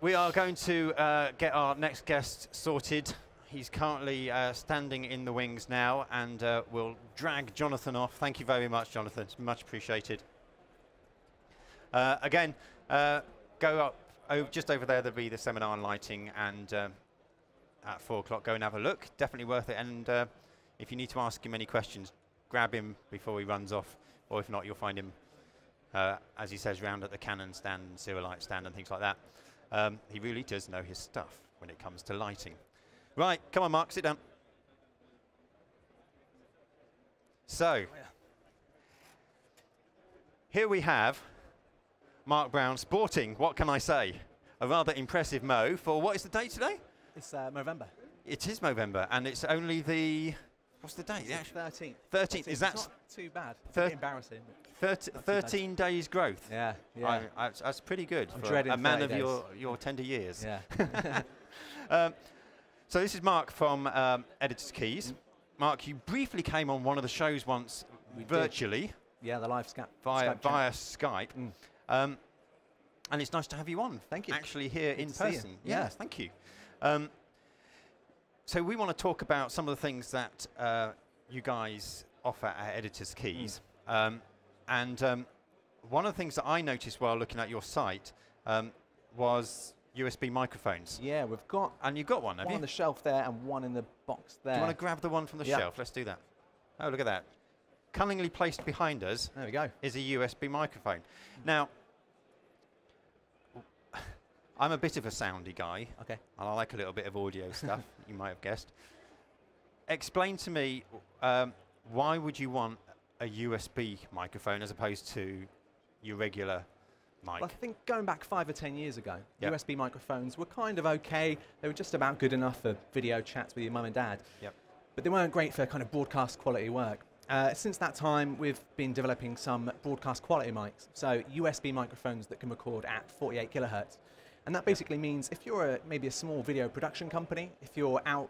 We are going to get our next guest sorted. He's currently standing in the wings now, and we'll drag Jonathan off. Thank you very much, Jonathan. It's much appreciated. Again, go up just over there. There'll be the seminar on lighting, and at 4 o'clock, go and have a look. Definitely worth it. And if you need to ask him any questions, grab him before he runs off, or if not, you'll find him, as he says, round at the Canon stand, and Ch38 stand, and things like that. He really does know his stuff when it comes to lighting. Right, come on, Mark, sit down. So, here we have Mark Brown sporting, what can I say, a rather impressive Mo for, what is the date today? It's November. It is November, and it's only the, what's the date? It's 13th. 13th, is that? It's not too bad. It's a bit embarrassing. 13 days growth. Yeah, yeah. That's pretty good I'm for a man of your tender years. Yeah. So this is Mark from Editor's Keys. Mark, you briefly came on one of the shows once virtually. Yeah, the live via Skype. And it's nice to have you on. Thank you. Actually here in person. Yeah. Yes, thank you. So we want to talk about some of the things that you guys offer at Editor's Keys. And one of the things that I noticed while looking at your site was USB microphones. Yeah, we've got... And you've got one, have you? One on the shelf there and one in the box there. Do you want to grab the one from the shelf? Let's do that. Oh, look at that. Cunningly placed behind us there we go. Is a USB microphone. Now, I'm a bit of a soundy guy. Okay. And I like a little bit of audio stuff, you might have guessed. Explain to me, why would you want a USB microphone as opposed to your regular mic? Well, I think going back 5 or 10 years ago, USB microphones were kind of okay. They were just about good enough for video chats with your mum and dad. But they weren't great for kind of broadcast quality work. Since that time, we've been developing some broadcast quality mics. So USB microphones that can record at 48 kilohertz. And that basically means if you're maybe a small video production company, if you're out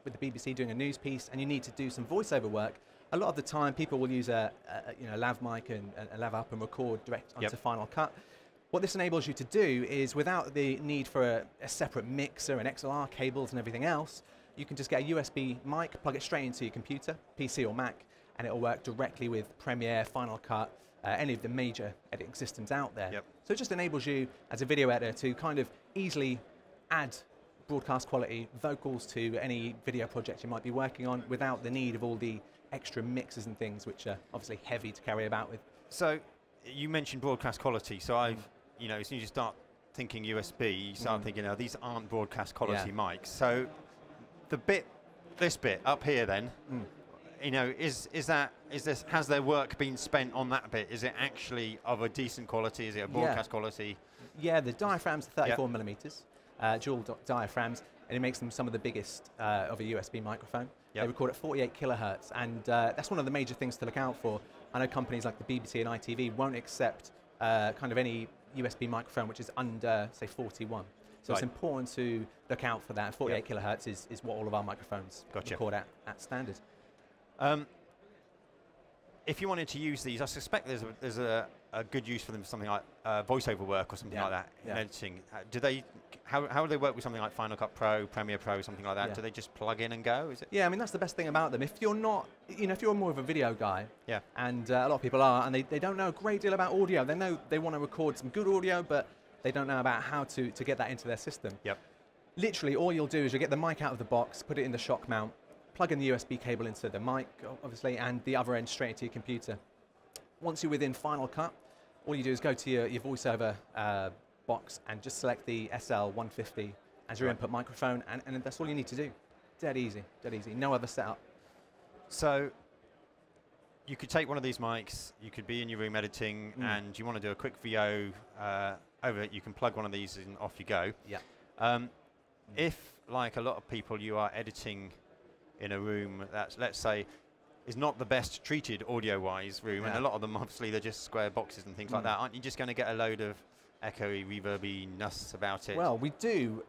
with the BBC doing a news piece and you need to do some voiceover work, a lot of the time people will use a lav mic and a lav up and record direct onto Final Cut. What this enables you to do is, without the need for a separate mixer and XLR cables and everything else, you can just get a USB mic, plug it straight into your computer, PC or Mac, and it'll work directly with Premiere, Final Cut, any of the major editing systems out there. So it just enables you, as a video editor, to kind of easily add broadcast quality vocals to any video project you might be working on without the need of all the extra mixes and things, which are obviously heavy to carry about with. So you mentioned broadcast quality. So as soon as you start thinking USB, you start thinking, these aren't broadcast quality mics. So this bit up here then, has their work been spent on that bit? Is it actually of a decent quality? Is it a broadcast quality? Yeah, the diaphragms are 34 millimeters, dual diaphragms, and it makes them some of the biggest of a USB microphone. They record at 48 kilohertz, and that's one of the major things to look out for. I know companies like the BBC and ITV won't accept kind of any USB microphone which is under, say, 41. So it's important to look out for that. 48 kilohertz is what all of our microphones record at standard. If you wanted to use these, I suspect there's a good use for them for something like voiceover work or something like that in editing. How do they work with something like Final Cut Pro, Premiere Pro, something like that? Do they just plug in and go? Is it? Yeah, I mean, that's the best thing about them. If you're not, if you're more of a video guy, and a lot of people are, and they don't know a great deal about audio. They know they want to record some good audio, but they don't know about how to get that into their system. Literally, all you'll do is you'll get the mic out of the box, put it in the shock mount, plug in the USB cable into the mic, obviously, and the other end straight into your computer. Once you're within Final Cut, all you do is go to your voiceover box and just select the SL150 as your input microphone, and that's all you need to do. Dead easy, dead easy. No other setup. So you could take one of these mics, you could be in your room editing, and you want to do a quick VO over it, you can plug one of these and off you go. Yeah. If, like a lot of people, you are editing in a room that's, let's say, is not the best treated audio-wise room, and a lot of them, obviously, they're just square boxes and things like that, aren't you just going to get a load of echoey, reverby-ness about it? Well, we do.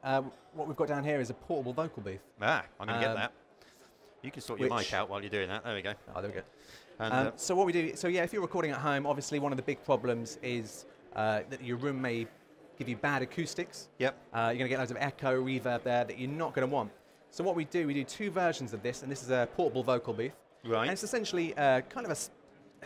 What we've got down here is a portable vocal booth. Ah, I'm going to get that. You can sort your mic out while you're doing that. There we go. Oh, there we go. And so what we do, so yeah, if you're recording at home, obviously one of the big problems is that your room may give you bad acoustics. Yep. You're going to get loads of echo, reverb there that you're not going to want. So what we do two versions of this, and this is a portable vocal booth. Right. And it's essentially kind of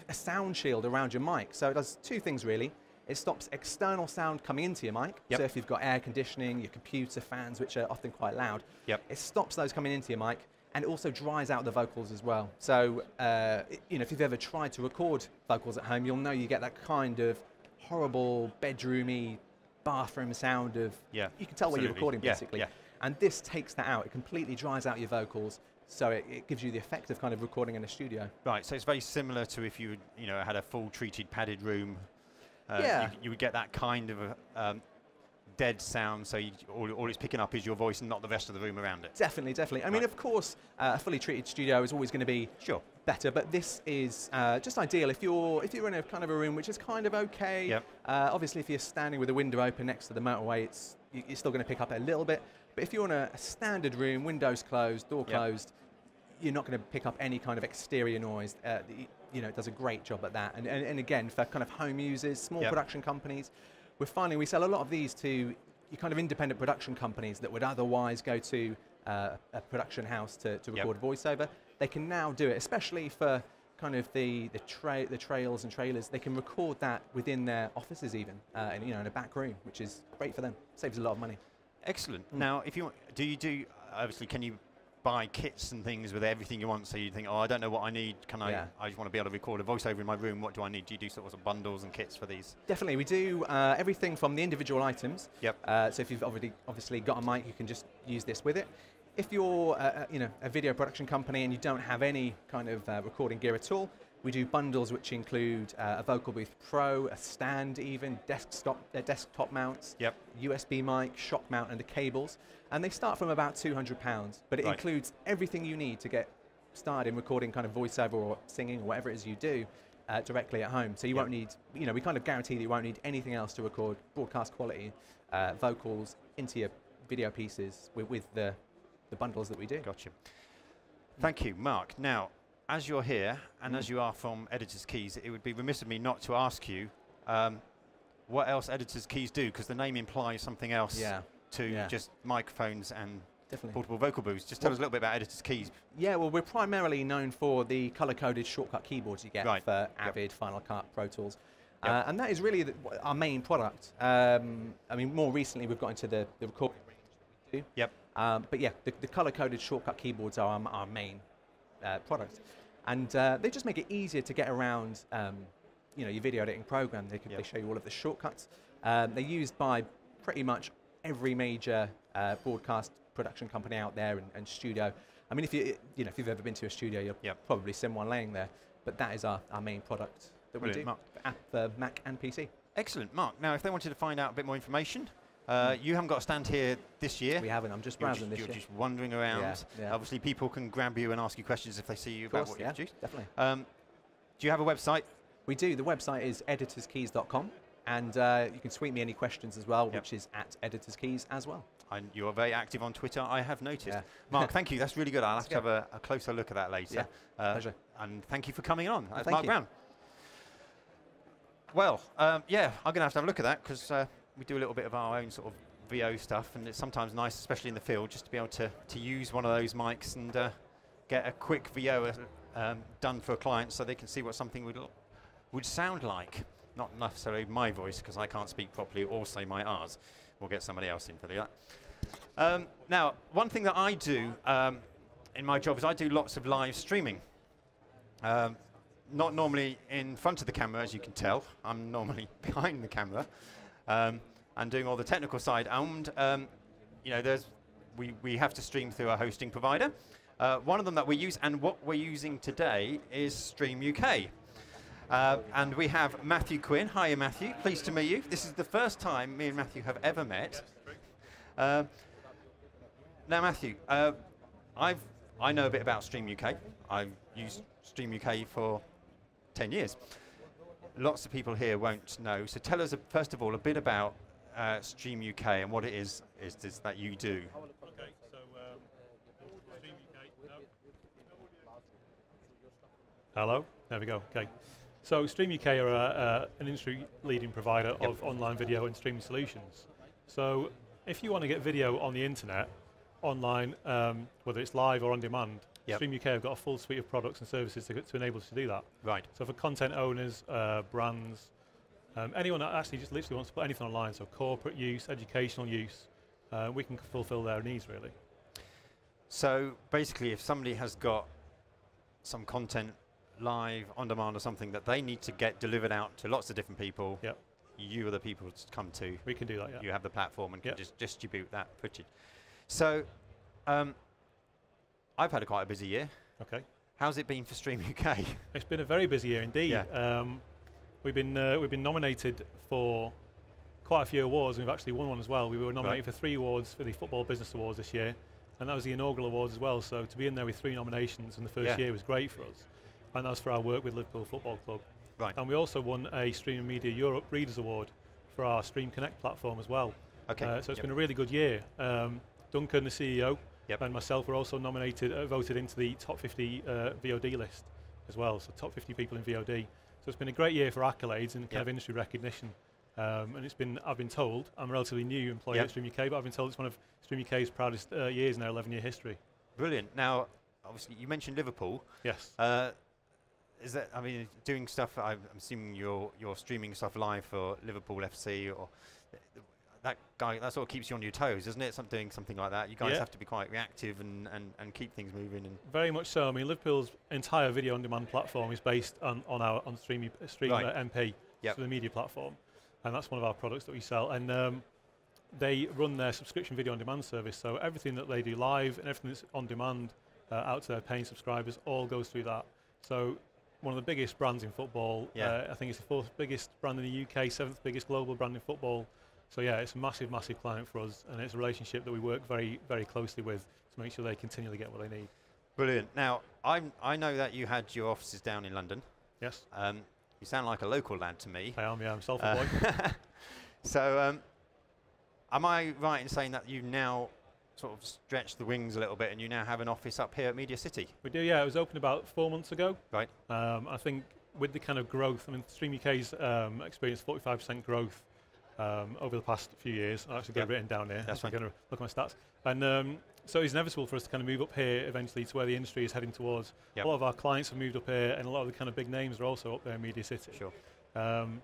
a sound shield around your mic. So it does two things really. It stops external sound coming into your mic. Yep. So if you've got air conditioning, your computer, fans, which are often quite loud, yep. it stops those coming into your mic, and it also dries out the vocals as well. So you know, if you've ever tried to record vocals at home, you'll know you get that kind of horrible bedroomy bathroom sound of, you can tell where you're recording basically. Yeah. And this takes that out. It completely dries out your vocals, so it gives you the effect of kind of recording in a studio. Right, so it's very similar to if you had a full treated padded room. You would get that kind of dead sound, so all it's picking up is your voice and not the rest of the room around it. Definitely, definitely. I mean, of course, a fully treated studio is always going to be better, but this is just ideal if you're in a kind of a room which is kind of okay. Yep. Obviously, if you're standing with a window open next to the motorway, you're still going to pick up a little bit. But if you're in a standard room, windows closed, door closed, you're not going to pick up any kind of exterior noise. It does a great job at that. And again, for kind of home users, small production companies, we're finding we sell a lot of these to your kind of independent production companies that would otherwise go to a production house to record a voiceover. They can now do it, especially for kind of the trails and trailers. They can record that within their offices even, in a back room, which is great for them. Saves a lot of money. Excellent. Now, if you obviously, can you buy kits and things with everything you want? So you think, oh, I don't know what I need. I just want to be able to record a voiceover in my room. What do I need? Do you do sort of bundles and kits for these? Definitely, we do everything from the individual items. Yep. So if you've obviously got a mic, you can just use this with it. If you're a video production company and you don't have any kind of recording gear at all, we do bundles which include a Vocal Booth Pro, a stand even, desktop mounts, USB mic, shock mount and the cables. And they start from about £200, but it includes everything you need to get started in recording kind of voiceover or singing or whatever it is you do directly at home. So you won't need, we kind of guarantee that you won't need anything else to record broadcast quality vocals into your video pieces with the bundles that we do. Gotcha. Thank you, Mark. Now, as you're here, and as you are from Editor's Keys, it would be remiss of me not to ask you what else Editor's Keys do, because the name implies something else to just microphones and portable vocal booths. Just tell us a little bit about Editor's Keys. Yeah, well, we're primarily known for the color-coded shortcut keyboards you get for Avid, Final Cut, Pro Tools. And that is really our main product. I mean, more recently, we've got into the recording range that we do. Yep. But yeah, the color-coded shortcut keyboards are our main product. And they just make it easier to get around your video editing program. They show you all of the shortcuts. They're used by pretty much every major broadcast production company out there and studio. I mean, if you've ever been to a studio, you'll probably seen one laying there. But that is our main product that we do for Mac and PC. Excellent, Mark. Now, if they wanted to find out a bit more information, you haven't got a stand here this year. We haven't. I'm just browsing this year. You're just wandering around. Yeah. Obviously, people can grab you and ask you questions if they see you about what you produce. Definitely. Do you have a website? We do. The website is editorskeys.com, and you can tweet me any questions as well, which is at editorskeys as well. And you are very active on Twitter, I have noticed. Mark, thank you. That's really good. I'll have to have a closer look at that later. Pleasure. And thank you for coming on. Well, Mark Brown. Well, I'm going to have a look at that, because we do a little bit of our own sort of VO stuff, and it's sometimes nice, especially in the field, just to be able to use one of those mics and get a quick VO done for a client so they can see what something would sound like. Not necessarily my voice, because I can't speak properly or say my R's. We'll get somebody else in for that. Now, one thing that I do in my job is I do lots of live streaming. Not normally in front of the camera, as you can tell. I'm normally behind the camera. And and doing all the technical side. And you know, we have to stream through our hosting provider. One of them that we use, and what we're using today, is Stream UK. And we have Matthew Quinn. Hiya, Matthew. Pleased to meet you. This is the first time me and Matthew have ever met. Now, Matthew, I know a bit about Stream UK. I've used Stream UK for 10 years. Lots of people here won't know. So tell us, first of all, a bit about Stream UK and what it is that you do. Okay, so Stream UK. No. Hello. There we go. Okay. So Stream UK are an industry-leading provider of online video and streaming solutions. So if you want to get video on the internet, online, whether it's live or on demand, Stream UK have got a full suite of products and services to enable us to do that. Right. So for content owners, brands, anyone that actually just literally wants to put anything online, so corporate use, educational use, we can fulfill their needs, really. So basically, if somebody has got some content live, on demand or something that they need to get delivered out to lots of different people, you are the people to come to. We can do that, yeah. You have the platform and can just distribute that footage. So I've had quite a busy year. Okay. How's it been for Stream UK? It's been a very busy year indeed. Yeah. We've been nominated for quite a few awards, and we've actually won one as well. We were nominated for 3 awards for the Football Business Awards this year, and that was the inaugural awards as well. So to be in there with 3 nominations in the first year was great for us, and that was for our work with Liverpool Football Club. Right. And we also won a Streaming Media Europe Readers Award for our Stream Connect platform as well. Okay. So it's been a really good year. Duncan, the CEO, and myself were also nominated, voted into the top 50 VOD list as well, so top 50 people in VOD. So it's been a great year for accolades and kind of industry recognition. And it's been, I've been told, I'm a relatively new employee at Stream UK, but I've been told it's one of Stream UK's proudest years in our 11-year history. Brilliant. Now, obviously, you mentioned Liverpool. Yes. Is that, I mean, doing stuff, I'm assuming you're streaming stuff live for Liverpool FC, or that sort of keeps you on your toes, doesn't it? Doing something like that. You guys have to be quite reactive and keep things moving. And very much so. I mean, Liverpool's entire video on demand platform is based on Stream MP, so the media platform, and that's one of our products that we sell. And they run their subscription video on demand service, so everything that they do live and everything that's on demand out to their paying subscribers all goes through that. So one of the biggest brands in football. I think it's the 4th biggest brand in the UK, 7th biggest global brand in football. So yeah, it's a massive, massive client for us, and it's a relationship that we work very, very closely with to make sure they continually get what they need. Brilliant. Now, I know that you had your offices down in London. Yes. You sound like a local lad to me. I am, yeah, I'm self-employed. So, am I right in saying that you now sort of stretched the wings a little bit and you now have an office up here at MediaCity? We do, yeah. It was opened about 4 months ago. Right. I think with the kind of growth, I mean, Stream UK's experienced 45% growth over the past few years. I actually got it written down here. That's right. I'm going to look at my stats. And so it's inevitable for us to kind of move up here eventually to where the industry is heading towards. A lot of our clients have moved up here, and a lot of the kind of big names are also up there in MediaCity. Sure. And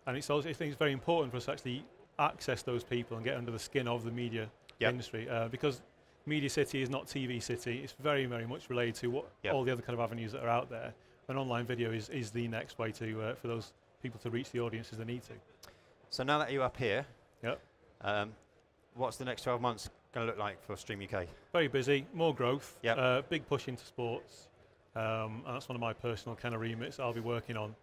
it's also, I think it's very important for us to actually access those people and get under the skin of the media industry, because MediaCity is not TV City. It's very, very much related to what all the other kind of avenues that are out there. And online video is the next way to for those people to reach the audiences they need to. So now that you're up here, what's the next 12 months going to look like for Stream UK? Very busy, more growth, big push into sports, and that's one of my personal kind of remits I'll be working on.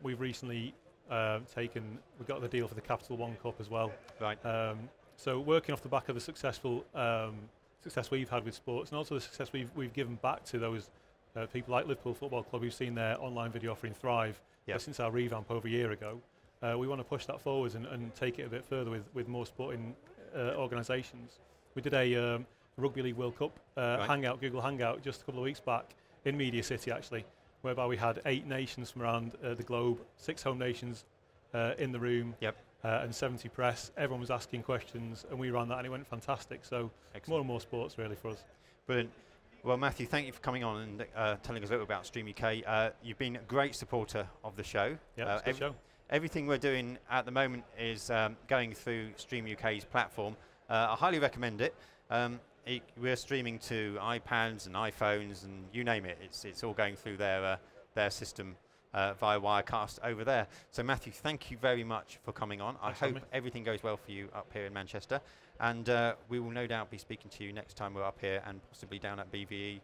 We've recently we got the deal for the Capital One Cup as well. Right. So working off the back of the successful success we've had with sports, and also the success we've given back to those people like Liverpool Football Club who've seen their online video offering thrive since our revamp over a year ago. We want to push that forwards and take it a bit further with more sporting organisations. We did a Rugby League World Cup Hangout, Google Hangout, just a couple of weeks back in MediaCity actually, whereby we had 8 nations from around the globe, 6 home nations in the room, and 70 press. Everyone was asking questions, and we ran that, and it went fantastic. So more and more sports really for us. Brilliant. Well, Matthew, thank you for coming on and telling us a little about Stream UK. You've been a great supporter of the show. Yeah, it's a good show. Everything we're doing at the moment is going through Stream UK's platform. I highly recommend it. We're streaming to iPads and iPhones and you name it. It's all going through their system via Wirecast over there. So Matthew, thank you very much for coming on. I hope everything goes well for you up here in Manchester, and we will no doubt be speaking to you next time we're up here, and possibly down at BVE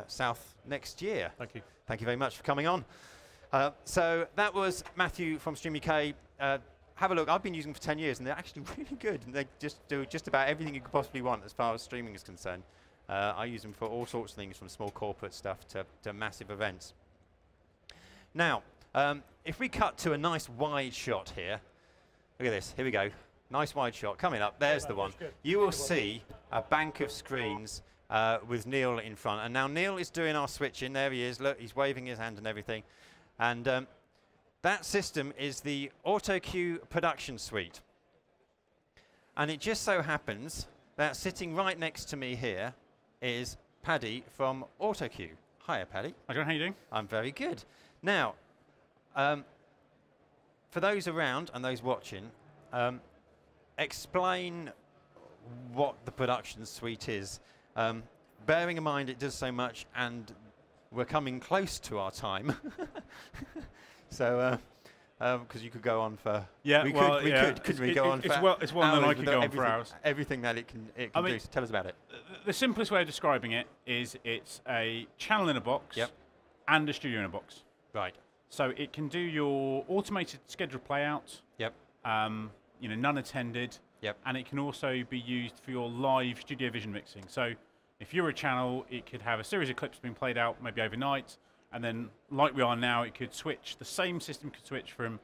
South next year. Thank you. Thank you very much for coming on. So that was Matthew from Stream UK. Have a look. I've been using them for 10 years, and they're actually really good. And they just do just about everything you could possibly want as far as streaming is concerned. I use them for all sorts of things, from small corporate stuff to massive events. Now, if we cut to a nice wide shot here, look at this. Here we go. Nice wide shot coming up. There's the one. You will see a bank of screens with Neil in front. And now Neil is doing our switching. There he is. Look, he's waving his hand and everything. And that system is the Autocue production suite. And it just so happens that sitting right next to me here is Paddy from Autocue. Hiya, Paddy. Hi, John. How you doing? I'm very good. Now, for those around and those watching, explain what the production suite is. Bearing in mind it does so much, and we're coming close to our time. So, because you could go on for couldn't we go on for it's one that I could go on for hours. Everything that it can do. So tell us about it. The simplest way of describing it is it's a channel in a box and a studio in a box. Right. So it can do your automated scheduled playout. Yep. You know, none attended. Yep. And it can also be used for your live studio vision mixing. So if you're a channel, it could have a series of clips being played out maybe overnight. And then, like we are now, it could switch. The same system could switch from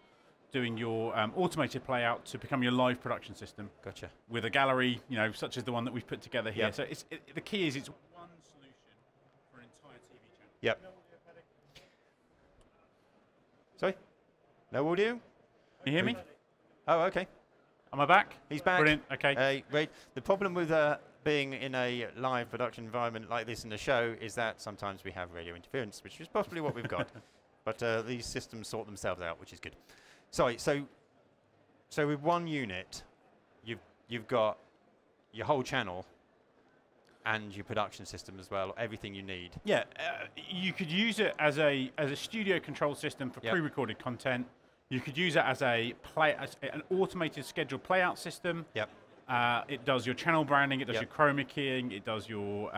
doing your automated playout to become your live production system. Gotcha. With a gallery, you know, such as the one that we've put together here. So the key is it's one solution for an entire TV channel. Yep. Sorry? No audio? Can you hear me? Oh, okay. Am I back? He's back. Brilliant. Okay. Great. The problem with being in a live production environment like this in the show is that sometimes we have radio interference, which is possibly what we've got. But these systems sort themselves out, which is good. Sorry. So with one unit, you've got your whole channel and your production system as well, everything you need. Yeah, you could use it as a studio control system for pre-recorded content. You could use it as an automated scheduled playout system. Yep. It does your channel branding, it does your chroma keying, it does your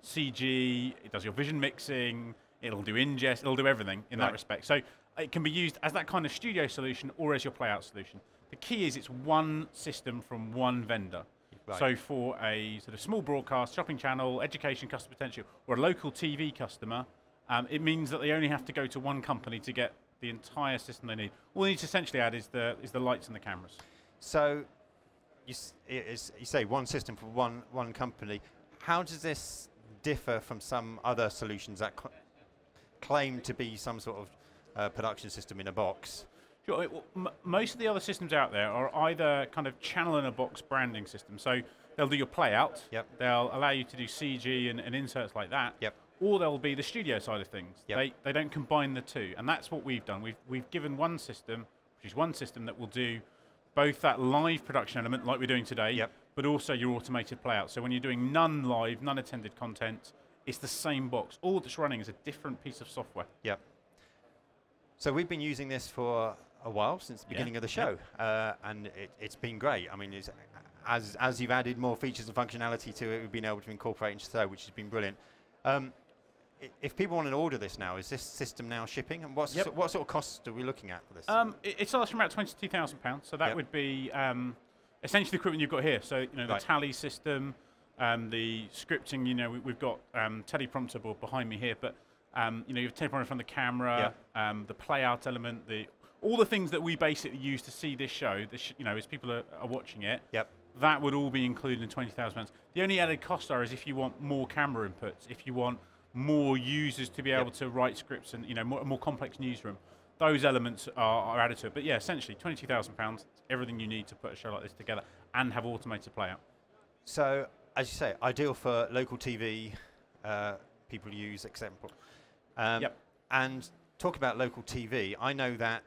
CG, it does your vision mixing, it'll do ingest, it'll do everything in that respect. So it can be used as that kind of studio solution or as your playout solution. The key is it's one system from one vendor. Right. So for a sort of small broadcast, shopping channel, education customer potential, or a local TV customer, it means that they only have to go to one company to get the entire system they need. All they need to essentially add is the lights and the cameras. So you say one system for one company. How does this differ from some other solutions that claim to be some sort of production system in a box? Sure. Most of the other systems out there are either kind of channel in a box branding systems. So they'll do your playout. Yep. They'll allow you to do CG and inserts like that. Yep. Or they'll be the studio side of things. Yep. They don't combine the two, and that's what we've done. We've given one system, which is one system that will do both that live production element, like we're doing today, but also your automated playout. So when you're doing none live, none attended content, it's the same box. All that's running is a different piece of software. Yep. So we've been using this for a while, since the beginning of the show, and it's been great. I mean, as you've added more features and functionality to it, we've been able to incorporate into so, which has been brilliant. If people want to order this now, is this system now shipping? And what sort of costs are we looking at for this? It starts from about £22,000, so that would be essentially the equipment you've got here. So the tally system, the scripting. You know, we've got teleprompter board behind me here, but you have teleprompter from the camera, the playout element, all the things that we basically use to see this show. As people are watching it. Yep. That would all be included in £20,000. The only added cost is if you want more camera inputs, if you want more users to be able to write scripts and a more complex newsroom, those elements are added to it. But yeah, essentially £22,000, everything you need to put a show like this together and have automated playout. So, as you say, ideal for local TV, people use, example. And talk about local TV. I know that,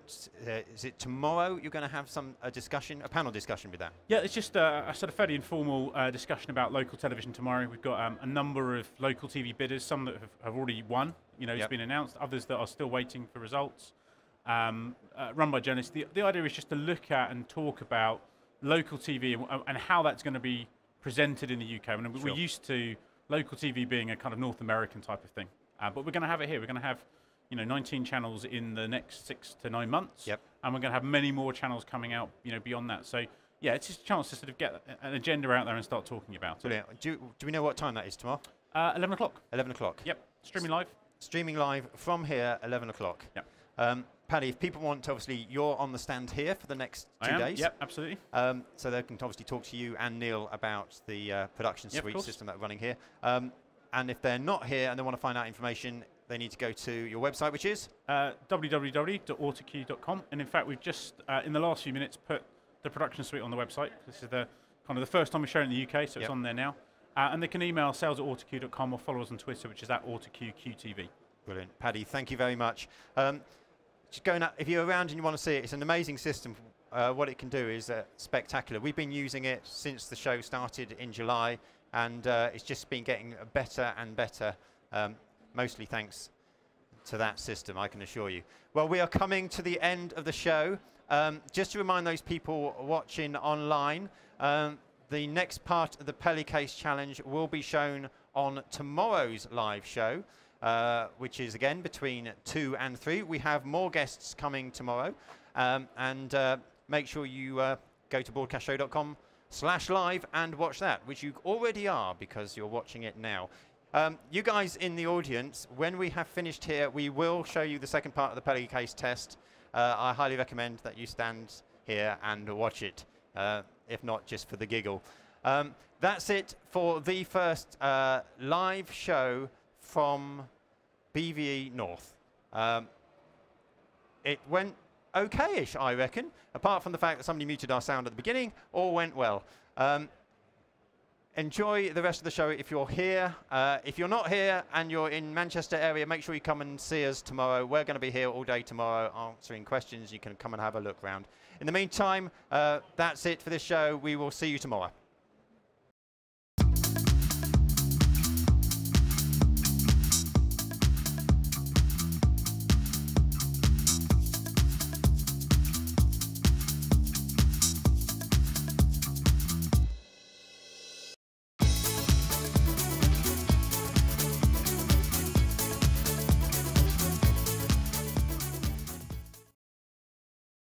is it tomorrow you're going to have a panel discussion with that? Yeah, it's just a sort of fairly informal discussion about local television tomorrow. We've got a number of local TV bidders, some that have already won you know, has been announced. Others that are still waiting for results. Run by journalists. The idea is just to look at and talk about local TV and how that's going to be presented in the UK. I mean, we're used to local TV being a kind of North American type of thing, but we're going to have it here. We're going to have, you know, 19 channels in the next 6 to 9 months, and we're going to have many more channels coming out, you know, beyond that. So yeah, it's just a chance to sort of get an agenda out there and start talking about it. Do we know what time that is tomorrow? 11 o'clock. 11 o'clock. Yep. Streaming live. Streaming live from here, 11 o'clock. Yep. Paddy, if people want, obviously, you're on the stand here for the next 2 days. Yep, absolutely. So they can obviously talk to you and Neil about the production suite system that we're running here. And if they're not here and they want to find out information, they need to go to your website, which is? www.autocue.com. And in fact, we've just, in the last few minutes, put the production suite on the website. This is the kind of the first time we've shown it in the UK, so it's on there now. And they can email sales@autocue.com or follow us on Twitter, which is @AutocueQTV. Brilliant. Paddy, thank you very much. Just going up, if you're around and you want to see it, it's an amazing system. What it can do is spectacular. We've been using it since the show started in July, and it's just been getting better and better, mostly thanks to that system, I can assure you. Well, we are coming to the end of the show. Just to remind those people watching online, the next part of the PELI Case Challenge will be shown on tomorrow's live show, which is again between 2 and 3. We have more guests coming tomorrow, and make sure you go to broadcastshow.com/live and watch that, which you already are because you're watching it now. You guys in the audience, when we have finished here, we will show you the second part of the PELI Case test. I highly recommend that you stand here and watch it, if not just for the giggle. That's it for the first live show from BVE North. It went okay-ish, I reckon, apart from the fact that somebody muted our sound at the beginning. All went well. Enjoy the rest of the show if you're here. If you're not here and you're in Manchester area, make sure you come and see us tomorrow. We're going to be here all day tomorrow answering questions. You can come and have a look round. In the meantime, that's it for this show. We will see you tomorrow.